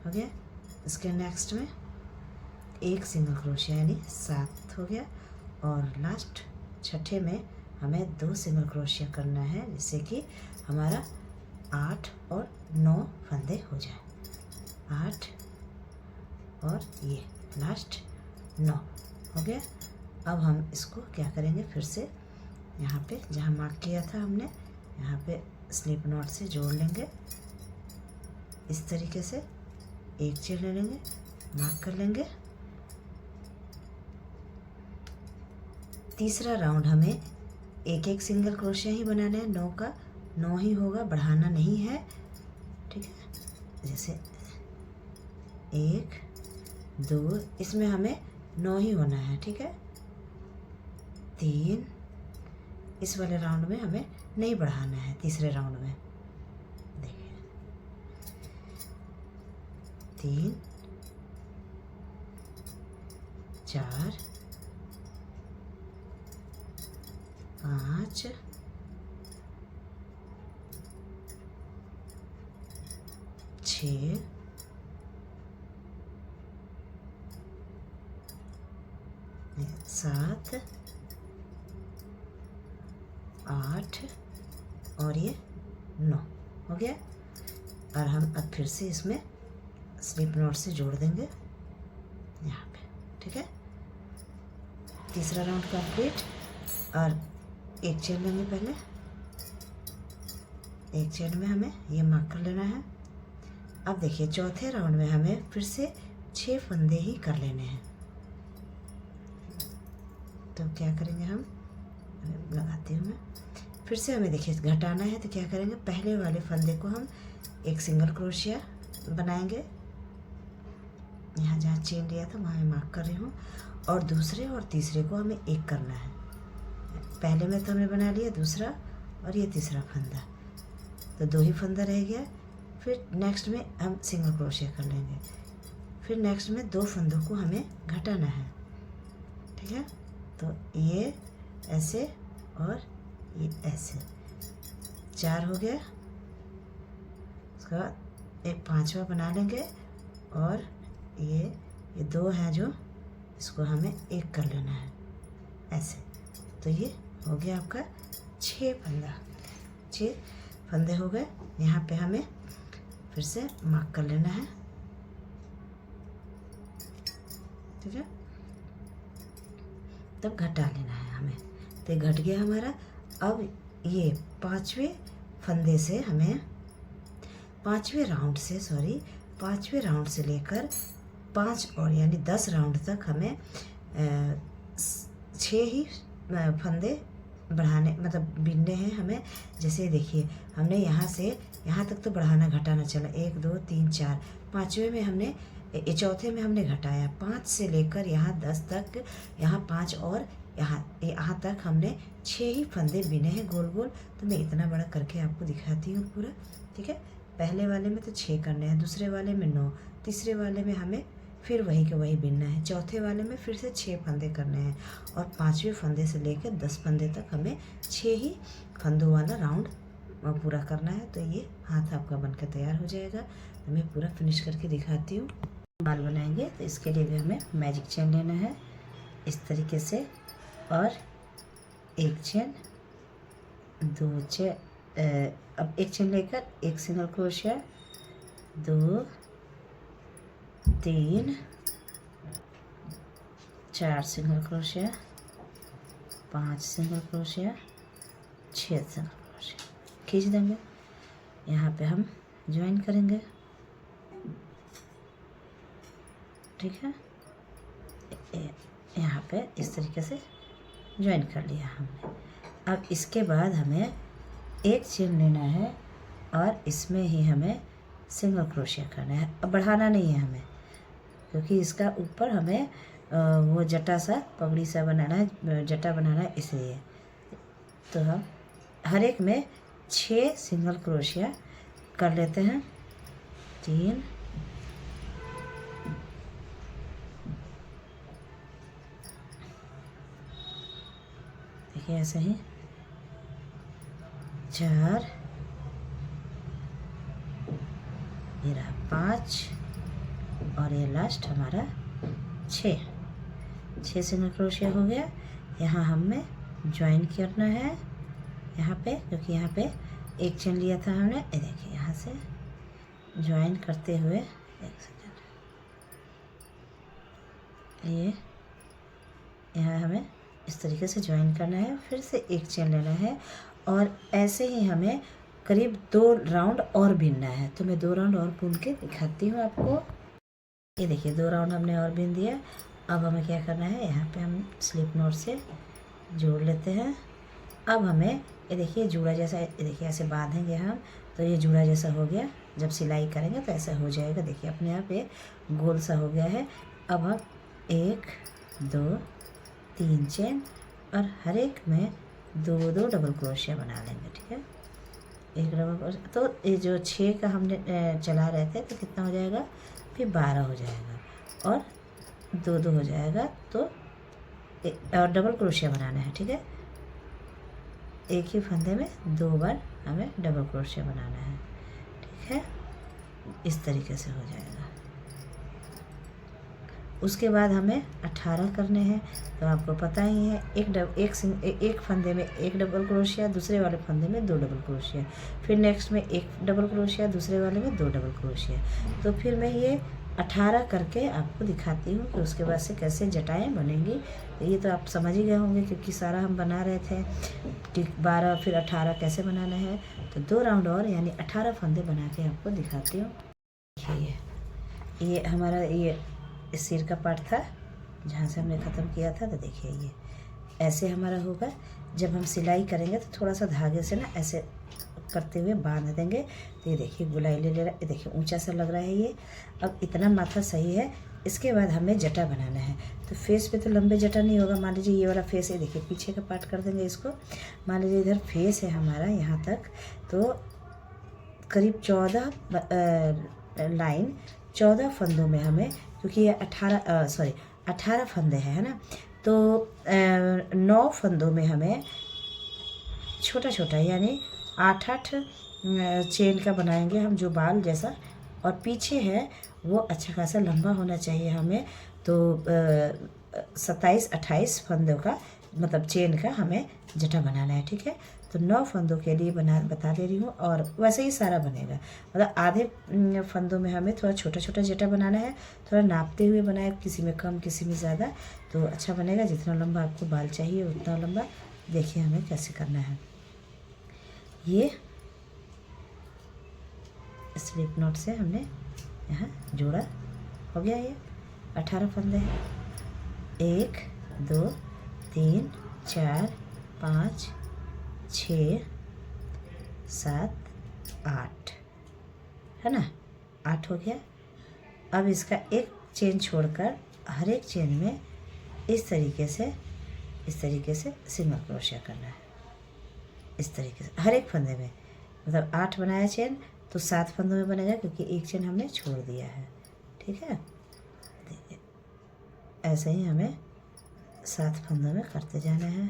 हो गया। इसके नेक्स्ट में 1 सिंगल क्रोशिया यानी 7 हो गया। और लास्ट छठे में हमें 2 सिंगल क्रोशिया करना है, जिससे कि हमारा 8 और 9 फंदे हो जाए। 8 और ये लास्ट 9 हो गया। अब हम इसको क्या करेंगे, फिर से यहाँ पे जहाँ मार्क किया था हमने, यहाँ पे स्लिप नॉट से जोड़ लेंगे। इस तरीके से एक चेन ले लेंगे, मार्क कर लेंगे। तीसरा राउंड हमें 1 सिंगल क्रोशिया ही बनाना है। 9 का 9 ही होगा, बढ़ाना नहीं है। ठीक है, जैसे 1 2, इसमें हमें 9 ही होना है। ठीक है, 3, इस वाले राउंड में हमें नहीं बढ़ाना है। तीसरे राउंड में देखिए 3 4 5 6 7 8 और ये 9 हो गया। और हम अब फिर से इसमें स्लिप नॉट से जोड़ देंगे यहाँ पे। ठीक है, तीसरा राउंड कंप्लीट। और एक चेन लेंगे, पहले एक चेन में हमें ये मार्क कर लेना है। अब देखिए, चौथे राउंड में हमें फिर से 6 फंदे ही कर लेने हैं। तो क्या करेंगे, हम लगाती हूँ मैं। फिर से हमें देखिए घटाना है, तो क्या करेंगे, पहले वाले फंदे को हम 1 सिंगल क्रोशिया बनाएंगे। यहाँ जहाँ चेन लिया था वहाँ मैं मार्क कर रही हूँ। और दूसरे और तीसरे को हमें एक करना है। पहले में तो हमने बना लिया, दूसरा और ये तीसरा फंदा, तो 2 ही फंदा रह गया। फिर नेक्स्ट में हम सिंगल क्रोशिया कर लेंगे। फिर नेक्स्ट में 2 फंदों को हमें घटाना है। ठीक है, तो ये ऐसे और ये ऐसे 4 हो गया। उसके बाद एक 5वां बना लेंगे और ये 2 हैं जो, इसको हमें एक कर लेना है ऐसे। तो ये हो गया आपका 6 फंदा। 6 फंदे हो गए। यहाँ पे हमें फिर से मार्क कर लेना है। ठीक है, तब घटा लेना है हमें। तो ये घट गया हमारा। अब ये पाँचवें फंदे से हमें पाँचवें राउंड से लेकर 5 और यानी 10 राउंड तक हमें 6 ही फंदे बढ़ाने मतलब बिनने हैं हमें। जैसे देखिए हमने यहाँ से यहाँ तक तो बढ़ाना घटाना चला 1 2 3 4, पाँचवें में हमने चौथे में हमने घटाया 5 से लेकर यहाँ 10 तक, यहाँ 5 और यहाँ तक हमने 6 ही फंदे बिने हैं गोल गोल। तो मैं इतना बड़ा करके आपको दिखाती हूँ पूरा, ठीक है। पहले वाले में तो 6 करने हैं, दूसरे वाले में 9, तीसरे वाले में हमें फिर वही के वही बिनना है, चौथे वाले में फिर से 6 फंदे करने हैं और 5वें फंदे से लेकर 10 फंदे तक हमें 6 ही फंदों वाला राउंड पूरा करना है। तो ये हाथ आपका बनकर तैयार हो जाएगा। तो मैं पूरा फिनिश करके दिखाती हूँ। बाल बनाएंगे तो इसके लिए भी हमें मैजिक चेन लेना है इस तरीके से, और एक चेन, 2 चेन, अब एक चेन लेकर एक single crochet, 2 3 4 single crochet, 5 single crochet, 6 single crochet खींच देंगे। यहाँ पे हम ज्वाइन करेंगे, ठीक है। यहाँ पे इस तरीके से ज्वाइन कर लिया हमने। अब इसके बाद हमें एक चेन लेना है और इसमें ही हमें सिंगल क्रोशिया करना है। अब बढ़ाना नहीं है हमें, क्योंकि इसका ऊपर हमें वो जटा सा पगड़ी सा बनाना है, जटा बनाना है, इसलिए। तो हम हर एक में 6 सिंगल क्रोशिया कर लेते हैं। 3 देखिए ऐसे ही, 4, ये रहा 5 और ये लास्ट हमारा 6 सिंगल क्रोशिया हो गया। यहाँ हमें ज्वाइन करना है यहाँ पे, क्योंकि यहाँ पे एक चेन लिया था हमने। ये देखिए यहाँ से ज्वाइन करते हुए, एक सेकेंड, ये यहाँ हमें इस तरीके से ज्वाइन करना है, फिर से एक चेन लेना है और ऐसे ही हमें करीब 2 राउंड और बीनना है। तो मैं 2 राउंड और बुन के दिखाती हूँ आपको। ये देखिए 2 राउंड हमने और बीन दिया। अब हमें क्या करना है, यहाँ पे हम स्लिप नॉट से जोड़ लेते हैं। अब हमें ये देखिए जूड़ा जैसा, ये देखिए ऐसे बांधेंगे हम, तो ये जूड़ा जैसा हो गया। जब सिलाई करेंगे तो ऐसा हो जाएगा, देखिए अपने आप ये गोल सा हो गया है। अब हम 1 2 3 चेन और हर एक में 2 डबल क्रोशिया बना लेंगे, ठीक है। एक डबल क्रोशिया, तो ये जो 6 का हमने चला रहे थे तो कितना हो जाएगा, फिर 12 हो जाएगा और 2 हो जाएगा। तो और डबल क्रोशिया बनाना है, ठीक है। एक ही फंदे में 2 बार हमें डबल क्रोशिया बनाना है, ठीक है। इस तरीके से हो जाएगा। उसके बाद हमें 18 करने हैं। तो आपको पता ही है, एक फंदे में 1 डबल क्रोशिया, दूसरे वाले फंदे में 2 डबल क्रोशिया, फिर नेक्स्ट में 1 डबल क्रोशिया, दूसरे वाले में 2 डबल क्रोशिया। तो फिर मैं ये 18 करके आपको दिखाती हूँ कि उसके बाद से कैसे जटाएं बनेंगी। ये तो आप समझ ही गए होंगे, क्योंकि सारा हम बना रहे थे। ठीक 12 फिर 18 कैसे बनाना है। तो 2 राउंड और यानी 18 फंदे बना के आपको दिखाती हूँ। देखिए ये हमारा ये सिर का पार्ट था जहाँ से हमने ख़त्म किया था। तो देखिए ये ऐसे हमारा होगा। जब हम सिलाई करेंगे तो थोड़ा सा धागे से ना ऐसे करते हुए बांध देंगे। तो ये देखिए गुलाई ले रहा है, ये देखिए ऊंचा सा लग रहा है ये। अब इतना माथा सही है। इसके बाद हमें जटा बनाना है। तो फेस पे तो लंबे जटा नहीं होगा। मान लीजिए ये वाला फेस है, देखिए पीछे का पार्ट कर देंगे इसको। मान लीजिए इधर फेस है हमारा यहाँ तक, तो करीब 14 फंदों में हमें, क्योंकि ये 18 फंदे हैं, है ना। तो 9 फंदों में हमें छोटा छोटा यानी 8 चेन का बनाएंगे हम, जो बाल जैसा। और पीछे है वो अच्छा खासा लंबा होना चाहिए हमें। तो 27-28 फंदों का मतलब चेन का हमें जटा बनाना है, ठीक है। तो 9 फंदों के लिए बता दे रही हूँ। और वैसे ही सारा बनेगा, मतलब आधे फंदों में हमें थोड़ा छोटा छोटा जटा बनाना है। थोड़ा नापते हुए बनाए, किसी में कम किसी में ज़्यादा। तो अच्छा बनेगा। जितना लंबा आपको बाल चाहिए उतना लंबा। देखिए हमें कैसे करना है। ये स्लिप नॉट से हमने यहाँ जोड़ा, हो गया। ये 18 फंदे हैं। 1 2 3 4 5 6 7 8 है ना, 8 हो गया। अब इसका एक चेन छोड़कर हर एक चेन में इस तरीके से सिंगल क्रोशिया करना है। इस तरीके से हर एक फंदे में, मतलब 8 बनाया चेन तो 7 फंदों में बनेगा, क्योंकि एक चेन हमने छोड़ दिया है। ठीक है, देखिए ऐसे ही हमें 7 फंदों में करते जाना है।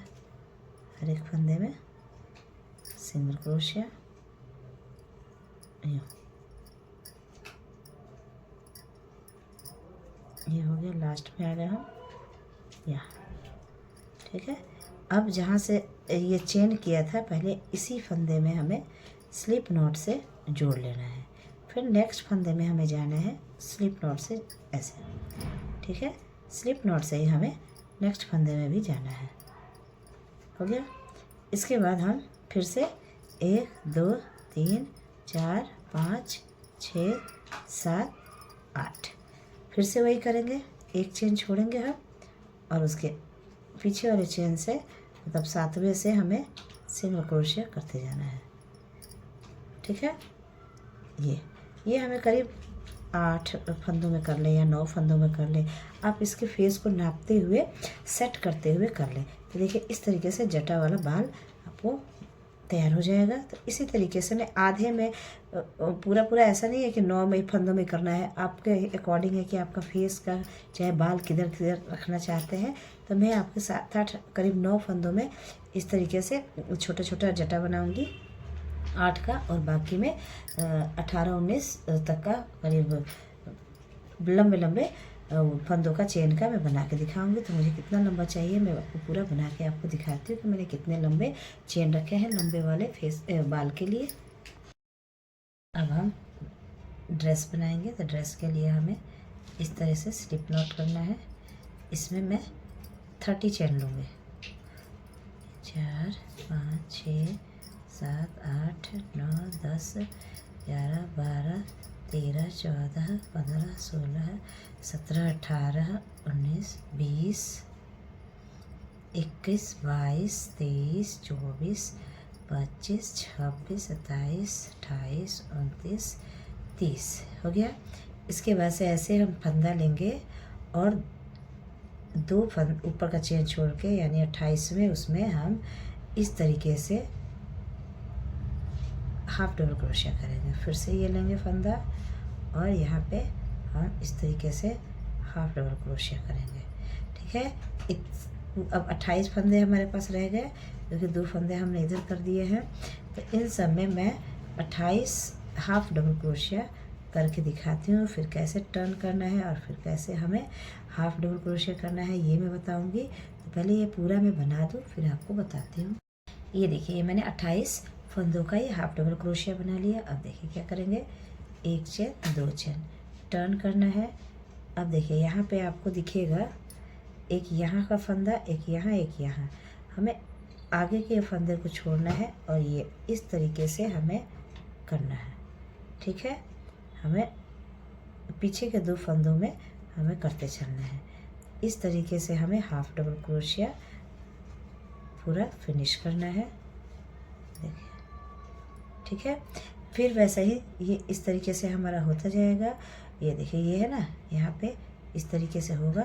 हर एक फंदे में सिंगल क्रोशिया। ये हो गया, लास्ट में आ गए हम यहाँ। ठीक है, अब जहाँ से ये चेन किया था पहले, इसी फंदे में हमें स्लिप नॉट से जोड़ लेना है। फिर नेक्स्ट फंदे में हमें जाना है स्लिप नॉट से ऐसे। ठीक है, स्लिप नॉट से ही हमें नेक्स्ट फंदे में भी जाना है। हो गया। इसके बाद हम फिर से 1 2 3 4 5 6 7 8 फिर से वही करेंगे। एक चेन छोड़ेंगे हम और उसके पीछे वाले चेन से, मतलब 7वें से हमें सिंगल क्रोशिया करते जाना है। ठीक है, ये हमें करीब 8 फंदों में कर ले या 9 फंदों में कर ले। आप इसके फेस को नापते हुए, सेट करते हुए कर ले। तो देखिए इस तरीके से जटा वाला बाल आपको तैयार हो जाएगा। तो इसी तरीके से मैं आधे में, पूरा ऐसा नहीं है कि 9 फंदों में करना है, आपके अकॉर्डिंग है कि आपका फेस का चाहे बाल किधर किधर रखना चाहते हैं। तो मैं आपके 7-8 करीब 9 फंदों में इस तरीके से छोटा छोटा जटा बनाऊंगी 8 का, और बाकी में 18-19 तक का करीब लंबे लंबे फंदों का चेन का मैं बना के दिखाऊंगी। तो मुझे कितना लंबा चाहिए मैं आपको पूरा बना के आपको दिखाती हूँ कि मैंने कितने लंबे चेन रखे हैं लंबे वाले फेस बाल के लिए। अब हम ड्रेस बनाएंगे। तो ड्रेस के लिए हमें इस तरह से स्लिप नॉट करना है। इसमें मैं 30 चेन लूँगी। 4 5 6 7 8 9 10 11 12 13 14 15 16 17 18 19 20 21 22 23 24 25 26 27 28 29 30 हो गया। इसके बाद से ऐसे हम फंदा लेंगे और 2 फंद ऊपर का चेन छोड़ के, यानी 28वें उसमें हम इस तरीके से हाफ डबल क्रोशिया करेंगे। फिर से ये लेंगे फंदा और यहाँ पे हम इस तरीके से हाफ डबल क्रोशिया करेंगे। ठीक है, अब 28 फंदे हमारे पास रह गए, क्योंकि 2 फंदे हमने इधर कर दिए हैं। तो इन सब में मैं 28 हाफ डबल क्रोशिया करके दिखाती हूँ। फिर कैसे टर्न करना है और फिर कैसे हमें हाफ डबल क्रोशिया करना है ये मैं बताऊँगी। तो पहले ये पूरा मैं बना दूँ फिर आपको बताती हूँ। ये देखिए, ये मैंने 28 फंदों का ये हाफ डबल क्रोशिया बना लिया। अब देखिए क्या करेंगे, 1 चेन 2 चेन टर्न करना है। अब देखिए यहाँ पे आपको दिखेगा एक यहाँ का फंदा, एक यहाँ। हमें आगे के फंदे को छोड़ना है और ये इस तरीके से हमें करना है। ठीक है, हमें पीछे के 2 फंदों में हमें करते चलना है। इस तरीके से हमें हाफ डबल क्रोशिया पूरा फिनिश करना है। देखिए, ठीक है, फिर वैसे ही ये इस तरीके से हमारा होता जाएगा। ये देखिए, ये है ना, यहाँ पे इस तरीके से होगा।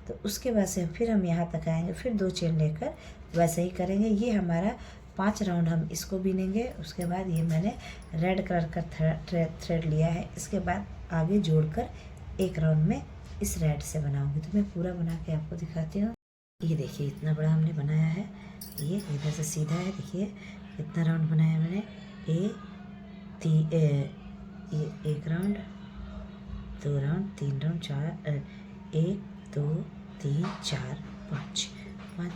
तो उसके बाद से फिर हम यहाँ तक आएंगे, फिर 2 चेन लेकर वैसे ही करेंगे। ये हमारा 5 राउंड हम इसको बीनेंगे। उसके बाद ये मैंने रेड कलर का थ्रेड लिया है। इसके बाद आगे जोड़कर 1 राउंड में इस रेड से बनाऊंगी। तो मैं पूरा बना के आपको दिखाती हूँ। ये देखिए, इतना बड़ा हमने बनाया है। ये इधर से सीधा है। देखिए इतना राउंड बनाया मैंने। ये 1 राउंड, 2 राउंड, 3 राउंड, 4 1 2 3 4 5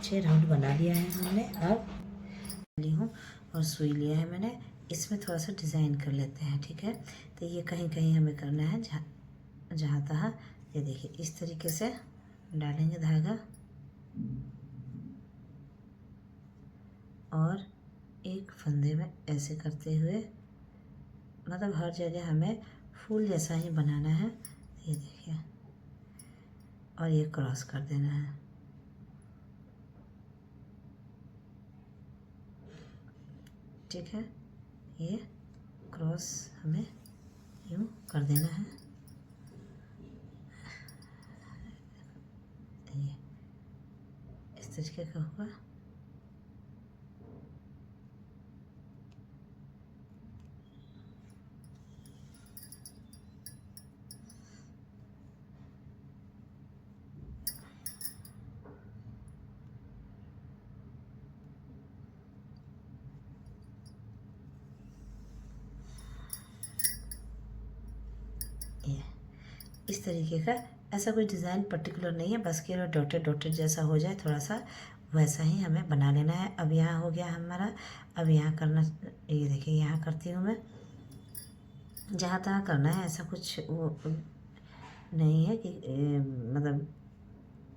6 राउंड बना लिया है हमने। अब ली हूँ और सुई लिया है मैंने। इसमें थोड़ा सा डिज़ाइन कर लेते हैं। ठीक है, तो ये कहीं कहीं हमें करना है, जहाँ तहाँ। ये देखिए इस तरीके से डालेंगे धागा और एक फंदे में ऐसे करते हुए, मतलब हर जगह हमें फूल जैसा ही बनाना है। ये देखिए, और ये क्रॉस कर देना है। ठीक है, ये क्रॉस हमें यूँ कर देना है। ये इस तरीके का होगा। ये इस तरीके का, ऐसा कोई डिज़ाइन पर्टिकुलर नहीं है, बस केवल डॉटेड डॉटेड जैसा हो जाए, थोड़ा सा वैसा ही हमें बना लेना है। अब यहाँ हो गया हमारा। अब यहाँ करना, ये देखिए यहाँ करती हूँ मैं, जहाँ तहाँ करना है, ऐसा कुछ वो नहीं है कि मतलब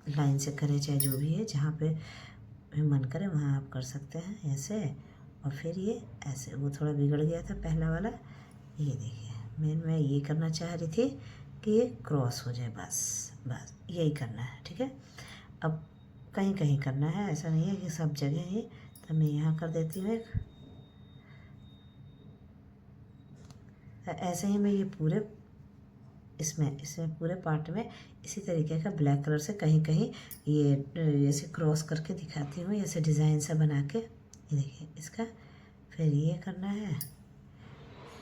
लाइन से करें चाहे जो भी है, जहाँ पे मन करे वहाँ आप कर सकते हैं ऐसे। और फिर ये ऐसे, वो थोड़ा बिगड़ गया था पहला वाला। ये देखिए, मैं ये करना चाह रही थी कि ये क्रॉस हो जाए, बस बस यही करना है। ठीक है, अब कहीं कहीं करना है, ऐसा नहीं है कि सब जगह ही। तो मैं यहाँ कर देती हूँ एक, ऐसे ही मैं ये पूरे इसमें पूरे पार्ट में इसी तरीके का ब्लैक कलर से कहीं कहीं ये ऐसे क्रॉस करके दिखाती हूँ, ऐसे डिज़ाइन सा बना के। ये देखिए इसका, फिर ये करना है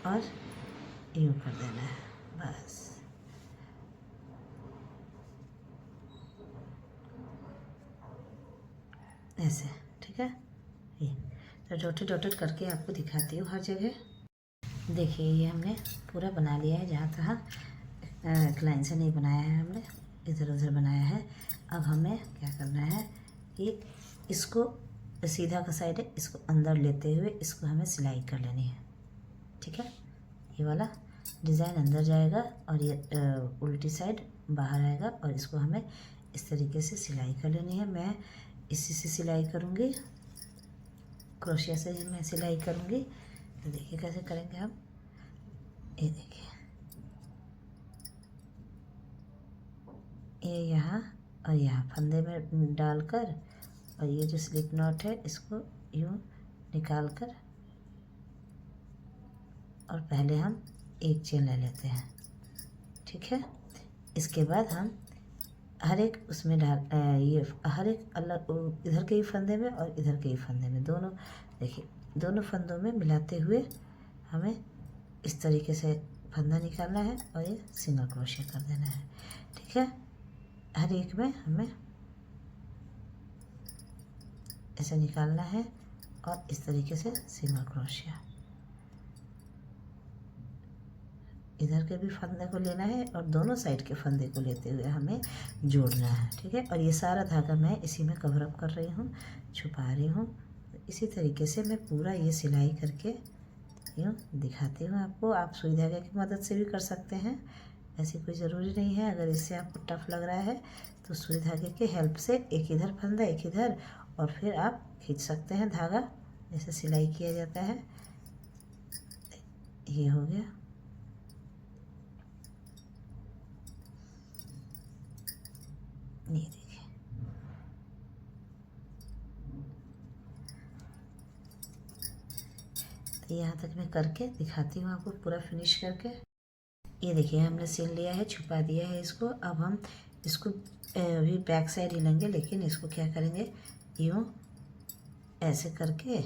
और यूँ कर देना है, बस ऐसे। ठीक है, ये तो डॉटेड डॉटेड करके आपको दिखाती हूँ हर जगह। देखिए ये हमने पूरा बना लिया है, जहाँ तहाँ एक लाइन से नहीं बनाया है हमने, इधर उधर बनाया है। अब हमें क्या करना है कि इसको सीधा का साइड है, इसको अंदर लेते हुए इसको हमें सिलाई कर लेनी है। ठीक है, ये वाला डिज़ाइन अंदर जाएगा और ये उल्टी साइड बाहर आएगा, और इसको हमें इस तरीके से सिलाई कर लेनी है। मैं इसी से सिलाई करूँगी, क्रोशिया से मैं सिलाई करूँगी। तो देखिए कैसे करेंगे हम, ये देखिए, ये यहाँ और यहाँ फंदे में डालकर, और ये जो स्लिप नॉट है इसको यूँ निकाल कर, और पहले हम एक चेन ले लेते हैं। ठीक है, इसके बाद हम हर एक उसमें ये हर एक अलग, इधर के ही फंदे में और इधर के ही फंदे में, दोनों देखिए, दोनों फंदों में मिलाते हुए हमें इस तरीके से फंदा निकालना है और ये सिंगल क्रोशिया कर देना है। ठीक है, हर एक में हमें ऐसे निकालना है और इस तरीके से सिंगल क्रोशिया, इधर के भी फंदे को लेना है और दोनों साइड के फंदे को लेते हुए हमें जोड़ना है। ठीक है, और ये सारा धागा मैं इसी में कवर अप कर रही हूँ, छुपा रही हूँ। इसी तरीके से मैं पूरा ये सिलाई करके यूँ दिखाती हूँ आपको। आप सुई धागे की मदद से भी कर सकते हैं, ऐसी कोई ज़रूरी नहीं है। अगर इससे आपको टफ लग रहा है तो सुई धागे के हेल्प से एक इधर फंदा एक इधर, और फिर आप खींच सकते हैं धागा, जैसे सिलाई किया जाता है। ये हो गया, ये देखिए, तो यहाँ तक मैं करके दिखाती हूँ आपको पूरा फिनिश करके। ये देखिए हमने सिल लिया है, छुपा दिया है इसको। अब हम इसको अभी बैक साइड ही लेंगे, लेकिन इसको क्या करेंगे, यूँ ऐसे करके,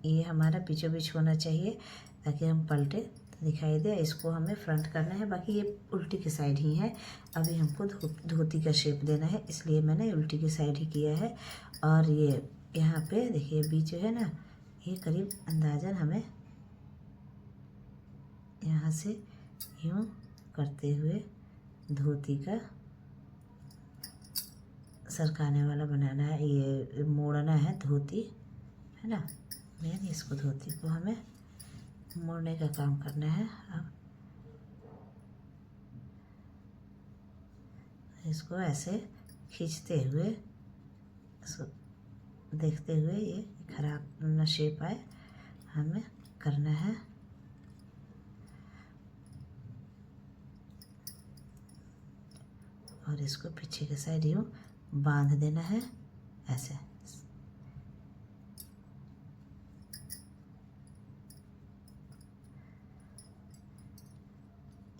ये हमारा बीचों बीच होना चाहिए ताकि हम पलटे तो दिखाई दे। इसको हमें फ्रंट करना है, बाकी ये उल्टी की साइड ही है। अभी हमको धोती का शेप देना है, इसलिए मैंने उल्टी की साइड ही किया है। और ये यहाँ पे देखिए बीच जो है ना, ये करीब अंदाज़न हमें यहाँ से यूँ करते हुए धोती का सरकाने वाला बनाना है, ये मोड़ना है धोती, है ना। मेन इसको धोती को हमें मोड़ने का काम करना है। अब इसको ऐसे खींचते हुए इसको देखते हुए ये खराब न शेप आए हमें करना है। और इसको पीछे के साइड यूँ बांध देना है ऐसे।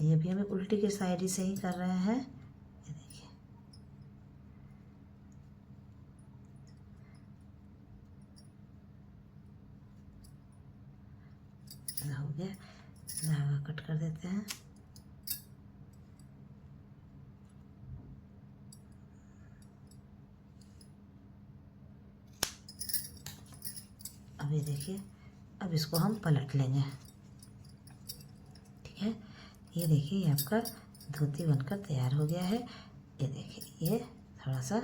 ये भी हमें उल्टी के साइड ही से ही कर रहे हैं। ये देखिए हो गया। धागा कट कर देते हैं। अब ये देखिए, अब इसको हम पलट लेंगे। ठीक है, ये देखिए ये आपका धोती बनकर तैयार हो गया है। ये देखिए ये थोड़ा सा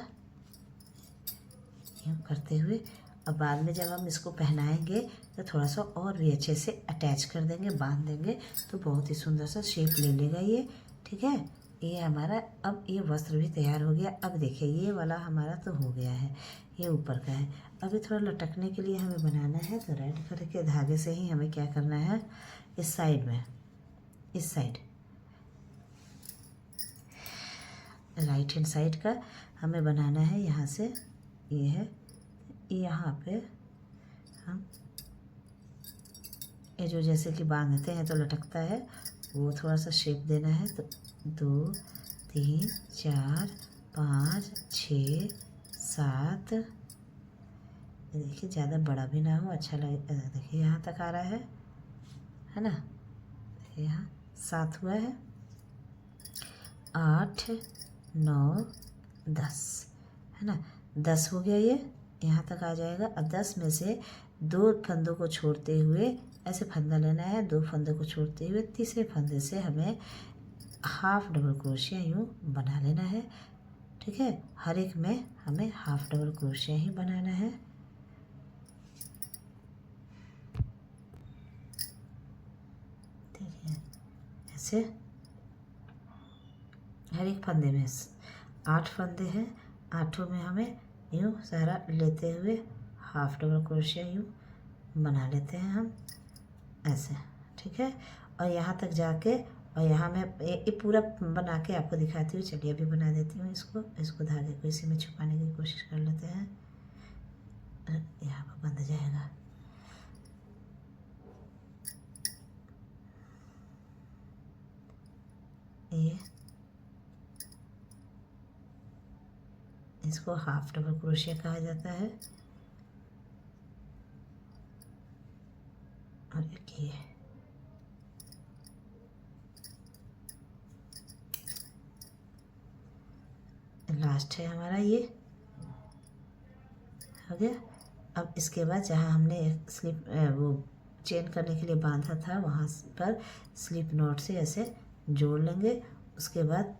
यूँ करते हुए, अब बाद में जब हम इसको पहनाएंगे तो थोड़ा सा और भी अच्छे से अटैच कर देंगे, बांध देंगे तो बहुत ही सुंदर सा शेप ले लेगा ये। ठीक है, ये हमारा अब ये वस्त्र भी तैयार हो गया। अब देखिए ये वाला हमारा तो हो गया है, ये ऊपर का है। अभी थोड़ा लटकने के लिए हमें बनाना है, तो रेड कलर के धागे से ही हमें क्या करना है, इस साइड में, इस साइड राइट हैंड साइड का हमें बनाना है। यहाँ से ये है, यहाँ पे हम ये जो जैसे कि बांधते हैं तो लटकता है, वो थोड़ा सा शेप देना है। तो 2 3 4 5 6 7, देखिए ज़्यादा बड़ा भी ना हो, अच्छा लगे। देखिए यहाँ तक आ रहा है ना। देखिए यहाँ 7 हुआ है, 8 9 10 है ना, 10 हो गया, ये यहाँ तक आ जाएगा। अब 10 में से 2 फंदों को छोड़ते हुए ऐसे फंदा लेना है, 2 फंदों को छोड़ते हुए तीसरे फंदे से हमें हाफ डबल क्रोशिया यूँ बना लेना है। ठीक है, हर एक में हमें हाफ डबल क्रोशिया ही बनाना है। देखिए ऐसे हर एक फंदे में 8 फंदे हैं, 8 में हमें यूँ सारा लेते हुए हाफ डबल क्रोशिया यूँ बना लेते हैं हम ऐसे। ठीक है, और यहाँ तक जाके, और यहाँ मैं ये पूरा बना के आपको दिखाती हूँ। चलिए अभी बना देती हूँ इसको धागे को इसी में छुपाने की कोशिश कर लेते हैं। यहाँ पर बंध जाएगा। ये इसको हाफ डबल क्रोशिया कहा जाता है। और एक ये लास्ट है हमारा, ये हो गया। अब इसके बाद जहाँ हमने स्लिप वो चेन करने के लिए बांधा था, वहाँ पर स्लिप नॉट से ऐसे जोड़ लेंगे। उसके बाद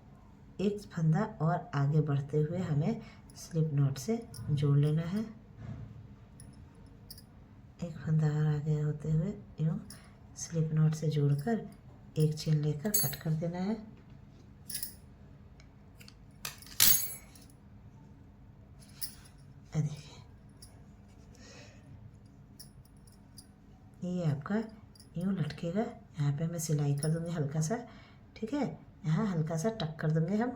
एक फंदा और आगे बढ़ते हुए हमें स्लिप नॉट से जोड़ लेना है। एक फंदा और आगे होते हुए यूँ स्लिप नॉट से जोड़कर एक चेन लेकर कट कर देना है। देखिए ये आपका यूँ लटकेगा। यहाँ पे मैं सिलाई कर दूँगी हल्का सा। ठीक है, यहाँ हल्का सा टक कर देंगे हम,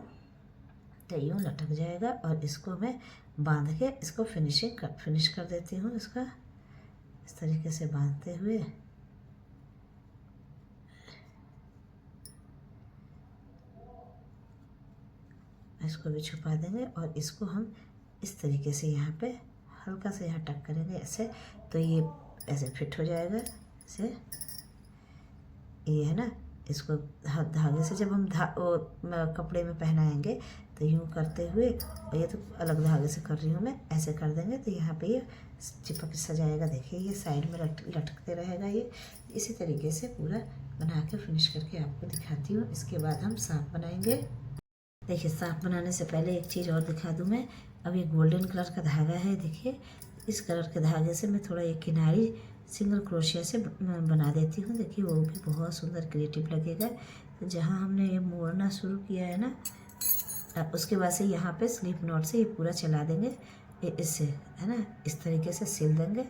तो यूँ लटक जाएगा। और इसको मैं बांध के इसको फिनिश कर देती हूँ। इसका इस तरीके से बांधते हुए इसको भी छुपा देंगे। और इसको हम इस तरीके से यहाँ पे हल्का से यहाँ टक करेंगे ऐसे, तो ये ऐसे फिट हो जाएगा ऐसे। ये है ना, इसको धागे से जब हम कपड़े में पहनाएंगे तो यूँ करते हुए, और ये तो अलग धागे से कर रही हूँ मैं, ऐसे कर देंगे तो यहाँ पे ये चिपक सा जाएगा। देखिए ये साइड में लटकते रहेगा। ये इसी तरीके से पूरा बना के फिनिश करके आपको दिखाती हूँ। इसके बाद हम साफ बनाएंगे। देखिए साफ बनाने से पहले एक चीज़ और दिखा दूँ मैं। अब ये गोल्डन कलर का धागा है, देखिए इस कलर के धागे से मैं थोड़ा एक किनारी सिंगल क्रोशिया से बना देती हूँ। देखिए वो भी बहुत सुंदर क्रिएटिव लगेगा। तो जहाँ हमने ये मोड़ना शुरू किया है ना, उसके बाद से यहाँ पे स्लिप नॉट से ये पूरा चला देंगे इससे, है ना, इस तरीके से सिल देंगे।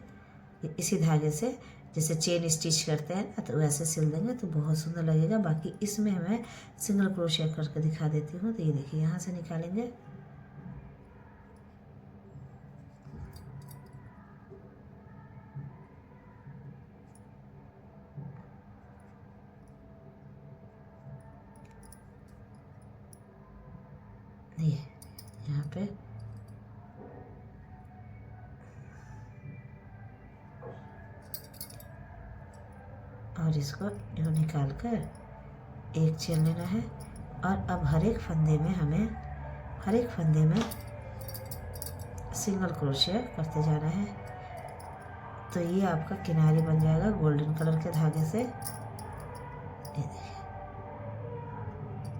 इसी धागे से जैसे चेन स्टिच करते हैं ना, तो वैसे सिल देंगे तो बहुत सुंदर लगेगा। बाकी इसमें मैं सिंगल क्रोशिया करके दिखा देती हूँ। तो ये देखिए, यहाँ से निकालेंगे, ये यहाँ पे और इसको यूँ निकाल कर एक चेन लेना है। और अब हर एक फंदे में हमें, हर एक फंदे में सिंगल क्रोशिया करते जाना है। तो ये आपका किनारे बन जाएगा गोल्डन कलर के धागे से। ये देखिए,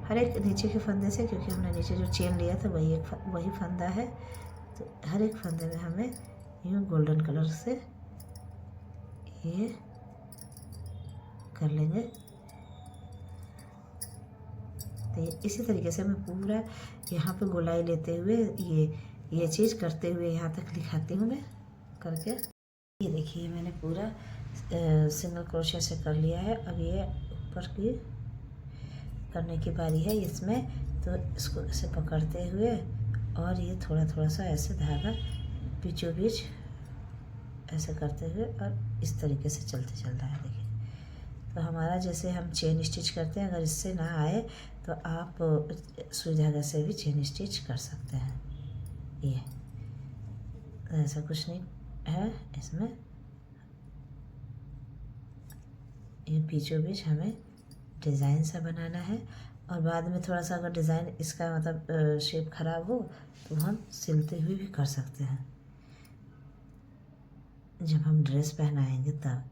हर एक नीचे के फंदे से, क्योंकि हमने नीचे जो चेन लिया था वही फंदा है। तो हर एक फंदे में हमें यूँ गोल्डन कलर से ये कर लेंगे। तो इसी तरीके से मैं पूरा यहाँ पे गोलाई लेते हुए ये चीज़ करते हुए यहाँ तक दिखाती हूँ मैं करके। ये देखिए, मैंने पूरा सिंगल क्रोशिया से कर लिया है। अब ये ऊपर की करने की बारी है इसमें। तो इसको ऐसे पकड़ते हुए और ये थोड़ा थोड़ा सा ऐसे धागा बीचों बीच ऐसे करते हुए और इस तरीके से चलते चल रहा है। देखिए, तो हमारा जैसे हम चेन स्टिच करते हैं, अगर इससे ना आए तो आप सुई धागा से भी चेन स्टिच कर सकते हैं। ये ऐसा कुछ नहीं है इसमें। ये बीचों बीच हमें डिज़ाइन सा बनाना है। और बाद में थोड़ा सा अगर डिज़ाइन इसका मतलब शेप ख़राब हो तो हम सिलते हुए भी कर सकते हैं, जब हम ड्रेस पहनाएंगे तब।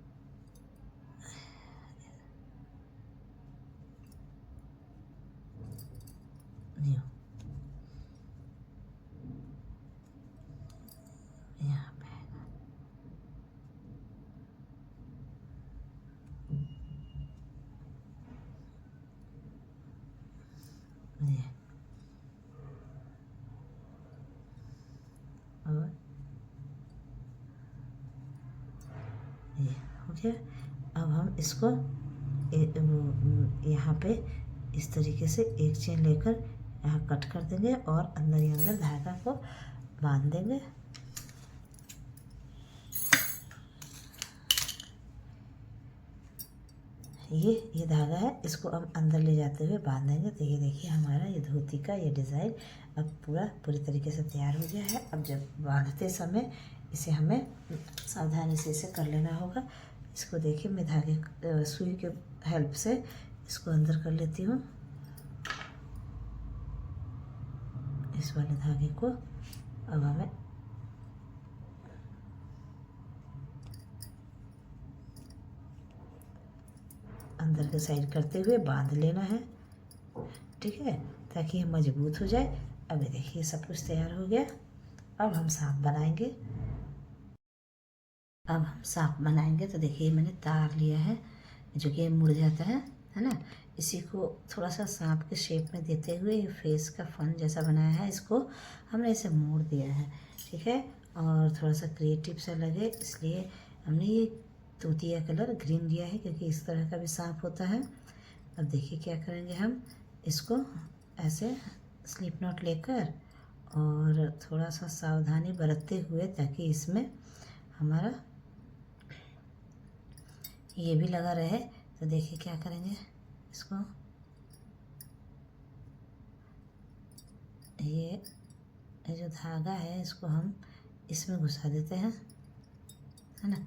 यहाँ पे ये और ये हो गया। अब हम इसको यहाँ पे इस तरीके से एक चेन लेकर यहाँ कट कर देंगे और अंदर ही अंदर धागा को बांध देंगे। ये धागा है, इसको हम अंदर ले जाते हुए बांधेंगे। तो ये देखिए, हमारा ये धोती का ये डिज़ाइन अब पूरी तरीके से तैयार हो गया है। अब जब बांधते समय इसे हमें सावधानी से इसे कर लेना होगा। इसको देखिए, मैं धागे सुई के हेल्प से इसको अंदर कर लेती हूँ। इस वाले धागे को अब हमें अंदर के साइड करते हुए बांध लेना है, ठीक है, ताकि ये मजबूत हो जाए। अब ये देखिए, सब कुछ तैयार हो गया। अब हम सांप बनाएंगे। तो देखिए, मैंने तार लिया है जो कि मुड़ जाता है ना। इसी को थोड़ा सा सांप के शेप में देते हुए ये फेस का फन जैसा बनाया है, इसको हमने इसे मोड़ दिया है, ठीक है। और थोड़ा सा क्रिएटिव सा लगे इसलिए हमने ये तोतिया कलर ग्रीन लिया है, क्योंकि इस तरह का भी सांप होता है। अब देखिए क्या करेंगे, हम इसको ऐसे स्लिप नॉट लेकर और थोड़ा सा सावधानी बरतते हुए, ताकि इसमें हमारा ये भी लगा रहे। तो देखिए क्या करेंगे, इसको ये जो धागा है इसको हम इसमें घुसा देते हैं, है ना,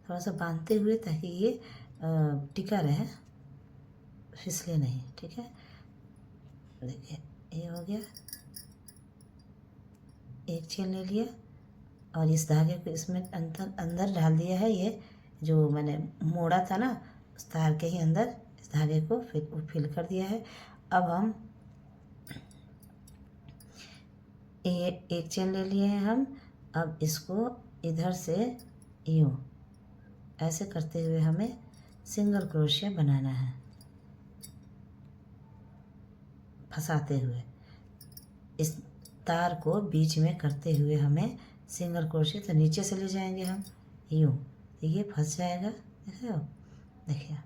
थोड़ा सा बांधते हुए, ताकि ये टिका रहे, फिसले नहीं, ठीक है। देखिए, ये हो गया। एक चेन ले लिया और इस धागे को इसमें अंदर डाल दिया है। ये जो मैंने मोड़ा था ना, उस तार के ही अंदर इस धागे को फिल कर दिया है। अब हम एक चेन ले लिए हैं हम। अब इसको इधर से यूँ ऐसे करते हुए हमें सिंगल क्रोशिया बनाना है, फंसाते हुए। इस तार को बीच में करते हुए हमें सिंगल क्रोशिया, तो नीचे से ले जाएंगे हम यूँ, तो ये फंस जाएगा। देख रहे हो, देखिए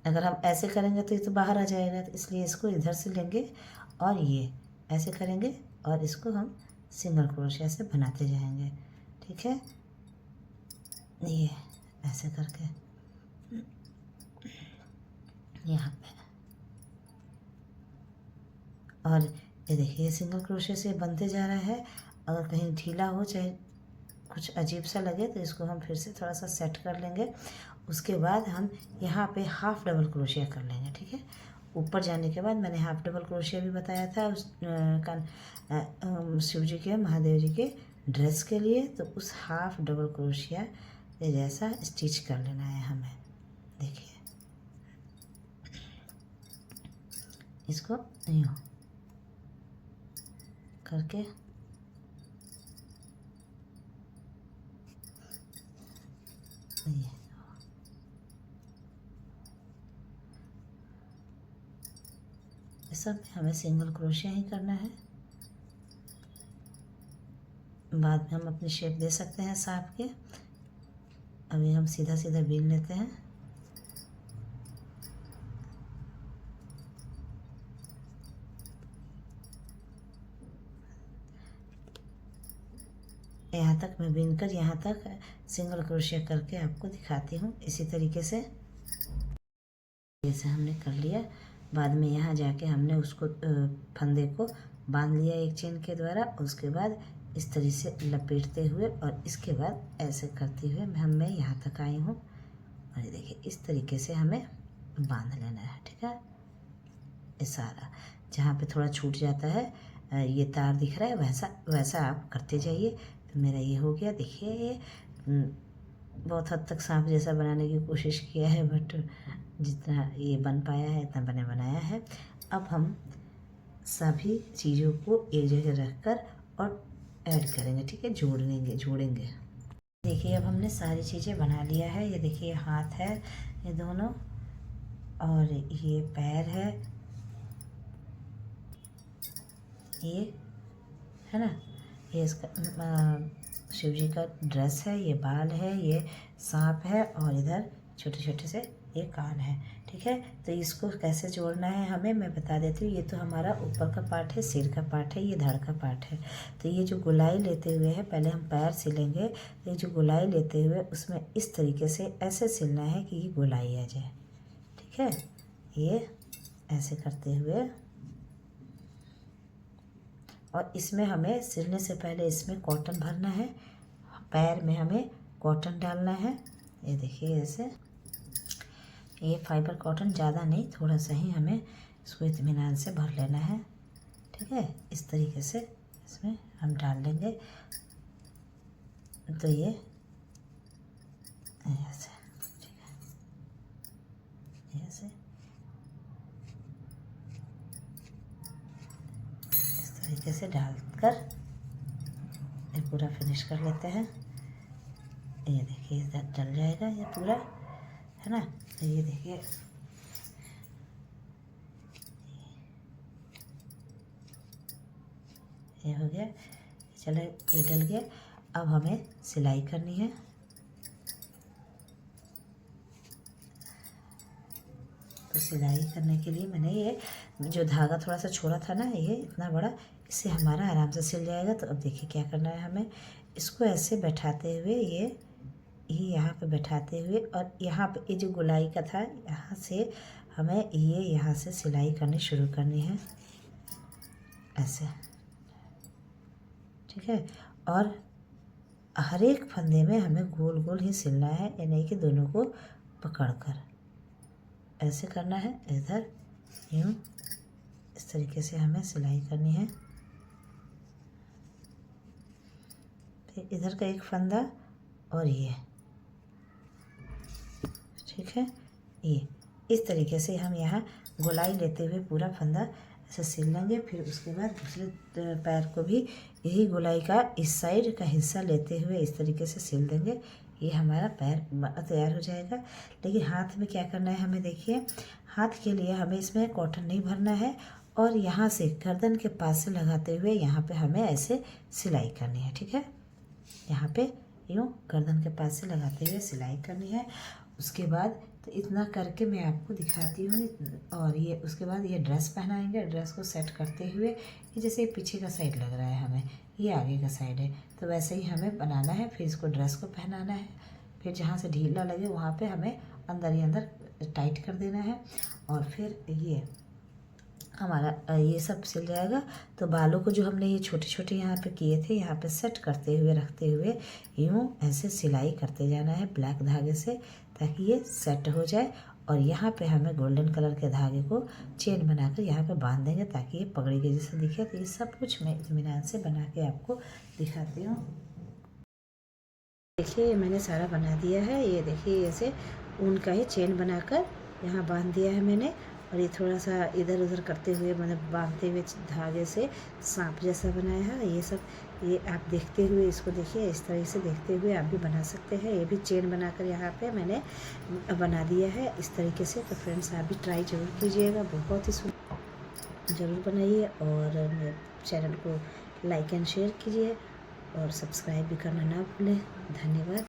अगर हम ऐसे करेंगे तो ये तो बाहर आ जाएगा, तो इसलिए इसको इधर से लेंगे और ये ऐसे करेंगे और इसको हम सिंगल क्रोशिया से बनाते जाएंगे। ठीक है, ये ऐसे करके यहाँ पे, और ये देखिए सिंगल क्रोशिया से बनते जा रहा है। अगर कहीं ढीला हो चाहे कुछ अजीब सा लगे तो इसको हम फिर से थोड़ा सा सेट कर लेंगे। उसके बाद हम यहाँ पे हाफ डबल क्रोशिया कर लेंगे। ठीक है, ऊपर जाने के बाद मैंने हाफ डबल क्रोशिया भी बताया था उस शिव जी के, महादेव जी के ड्रेस के लिए, तो उस हाफ डबल क्रोशिया जैसा स्टिच कर लेना है हमें। देखिए इसको यूँ करके इस सब में हमें सिंगल क्रोशिया ही करना है। बाद में हम अपनी शेप दे सकते हैं सांप के। अभी हम सीधा सीधा बीन लेते हैं। यहाँ तक मैं बीनकर यहाँ तक सिंगल क्रोशिया करके आपको दिखाती हूँ। इसी तरीके से जैसे हमने कर लिया, बाद में यहाँ जाके हमने उसको फंदे को बांध लिया एक चेन के द्वारा। उसके बाद इस तरीके से लपेटते हुए और इसके बाद ऐसे करते हुए मैं यहाँ तक आई हूँ। और ये देखिए इस तरीके से हमें बांध लेना है। ठीक है, ये सारा जहाँ पे थोड़ा छूट जाता है, ये तार दिख रहा है, वैसा वैसा आप करते जाइए। तो मेरा ये हो गया। देखिए ये बहुत हद तक सांप जैसा बनाने की कोशिश किया है, बट जितना ये बन पाया है इतना बनाया है। अब हम सभी चीज़ों को एक जगह रखकर और ऐड करेंगे। ठीक है, जोड़ेंगे। देखिए अब हमने सारी चीज़ें बना लिया है। ये देखिए हाथ है ये दोनों, और ये पैर है, ये है ना, ये इसका शिव जी का ड्रेस है, ये बाल है, ये सांप है, और इधर छोटे छोटे से ये कान है। ठीक है, तो इसको कैसे जोड़ना है हमें मैं बता देती हूँ। ये तो हमारा ऊपर का पार्ट है, सिर का पार्ट है, ये धड़ का पार्ट है। तो ये जो गोलाई लेते हुए है, पहले हम पैर सिलेंगे। तो ये जो गोलाई लेते हुए उसमें इस तरीके से ऐसे सिलना है कि ये गोलाई आ जाए। ठीक है, ये ऐसे करते हुए, और इसमें हमें सिलने से पहले इसमें कॉटन भरना है, पैर में हमें कॉटन डालना है। ये देखिए ऐसे, ये फाइबर कॉटन, ज़्यादा नहीं, थोड़ा सा ही हमें इसको इत्मीनान से भर लेना है। ठीक है, इस तरीके से इसमें हम डाल लेंगे। तो ये ऐसे, ठीक है, ऐसे इस तरीके से डालकर ये पूरा फिनिश कर लेते हैं। ये देखिए इधर डल जाएगा ये पूरा, है ना। तो ये देखिए ये हो गया। चलो ये डल गया। अब हमें सिलाई करनी है। तो सिलाई करने के लिए मैंने ये जो धागा थोड़ा सा छोड़ा था ना, ये इतना बड़ा, इससे हमारा आराम से सिल जाएगा। तो अब देखिए क्या करना है हमें, इसको ऐसे बैठाते हुए ये यहाँ पे बैठाते हुए, और यहाँ पे ये जो गोलाई का था, यहाँ से हमें ये यहाँ से सिलाई करनी शुरू करनी है ऐसे। ठीक है, और हर एक फंदे में हमें गोल गोल ही सिलना है, ये नहीं कि दोनों को पकड़कर ऐसे करना है। इधर यूँ इस तरीके से हमें सिलाई करनी है। फिर इधर का एक फंदा और ये, ठीक है, ये इस तरीके से हम यहाँ गोलाई लेते हुए पूरा फंदा ऐसे सिल लेंगे। फिर उसके बाद दूसरे पैर को भी यही गोलाई का इस साइड का हिस्सा लेते हुए इस तरीके से सिल देंगे। ये हमारा पैर तैयार हो जाएगा। लेकिन हाथ में क्या करना है हमें, देखिए हाथ के लिए हमें इसमें कॉटन नहीं भरना है, और यहाँ से गर्दन के पास से लगाते हुए यहाँ पे हमें ऐसे सिलाई करनी है। ठीक है, यहाँ पे यूँ गर्दन के पास से लगाते हुए सिलाई करनी है। उसके बाद तो इतना करके मैं आपको दिखाती हूँ। और ये उसके बाद ये ड्रेस पहनाएंगे। ड्रेस को सेट करते हुए ये जैसे पीछे का साइड लग रहा है हमें, ये आगे का साइड है, तो वैसे ही हमें बनाना है। फिर इसको ड्रेस को पहनाना है। फिर जहाँ से ढीला लगे वहाँ पे हमें अंदर ही अंदर टाइट कर देना है। और फिर ये हमारा ये सब सिल जाएगा। तो बालों को जो हमने ये छोटे छोटे यहाँ पे किए थे, यहाँ पे सेट करते हुए रखते हुए यूँ ऐसे सिलाई करते जाना है ब्लैक धागे से, ताकि ये सेट हो जाए। और यहाँ पे हमें गोल्डन कलर के धागे को चेन बनाकर यहाँ पे बांध देंगे, ताकि ये पगड़ी के जैसे दिखे। तो ये सब कुछ मैं इत्मीनान से बना के आपको दिखाती हूँ। देखिए मैंने सारा बना दिया है। ये देखिए ऐसे ऊन का ही चेन बनाकर यहाँ बांध दिया है मैंने। और ये थोड़ा सा इधर उधर करते हुए मतलब बांधते हुए धागे से सांप जैसा बनाया है। ये सब ये आप देखते हुए इसको देखिए, इस तरह से देखते हुए आप भी बना सकते हैं। ये भी चेन बनाकर यहाँ पे मैंने बना दिया है इस तरीके से। तो फ्रेंड्स आप भी ट्राई ज़रूर कीजिएगा, बहुत ही ज़रूर बनाइए। और मेरे चैनल को लाइक एंड शेयर कीजिए और सब्सक्राइब भी करना ना भूलें। धन्यवाद।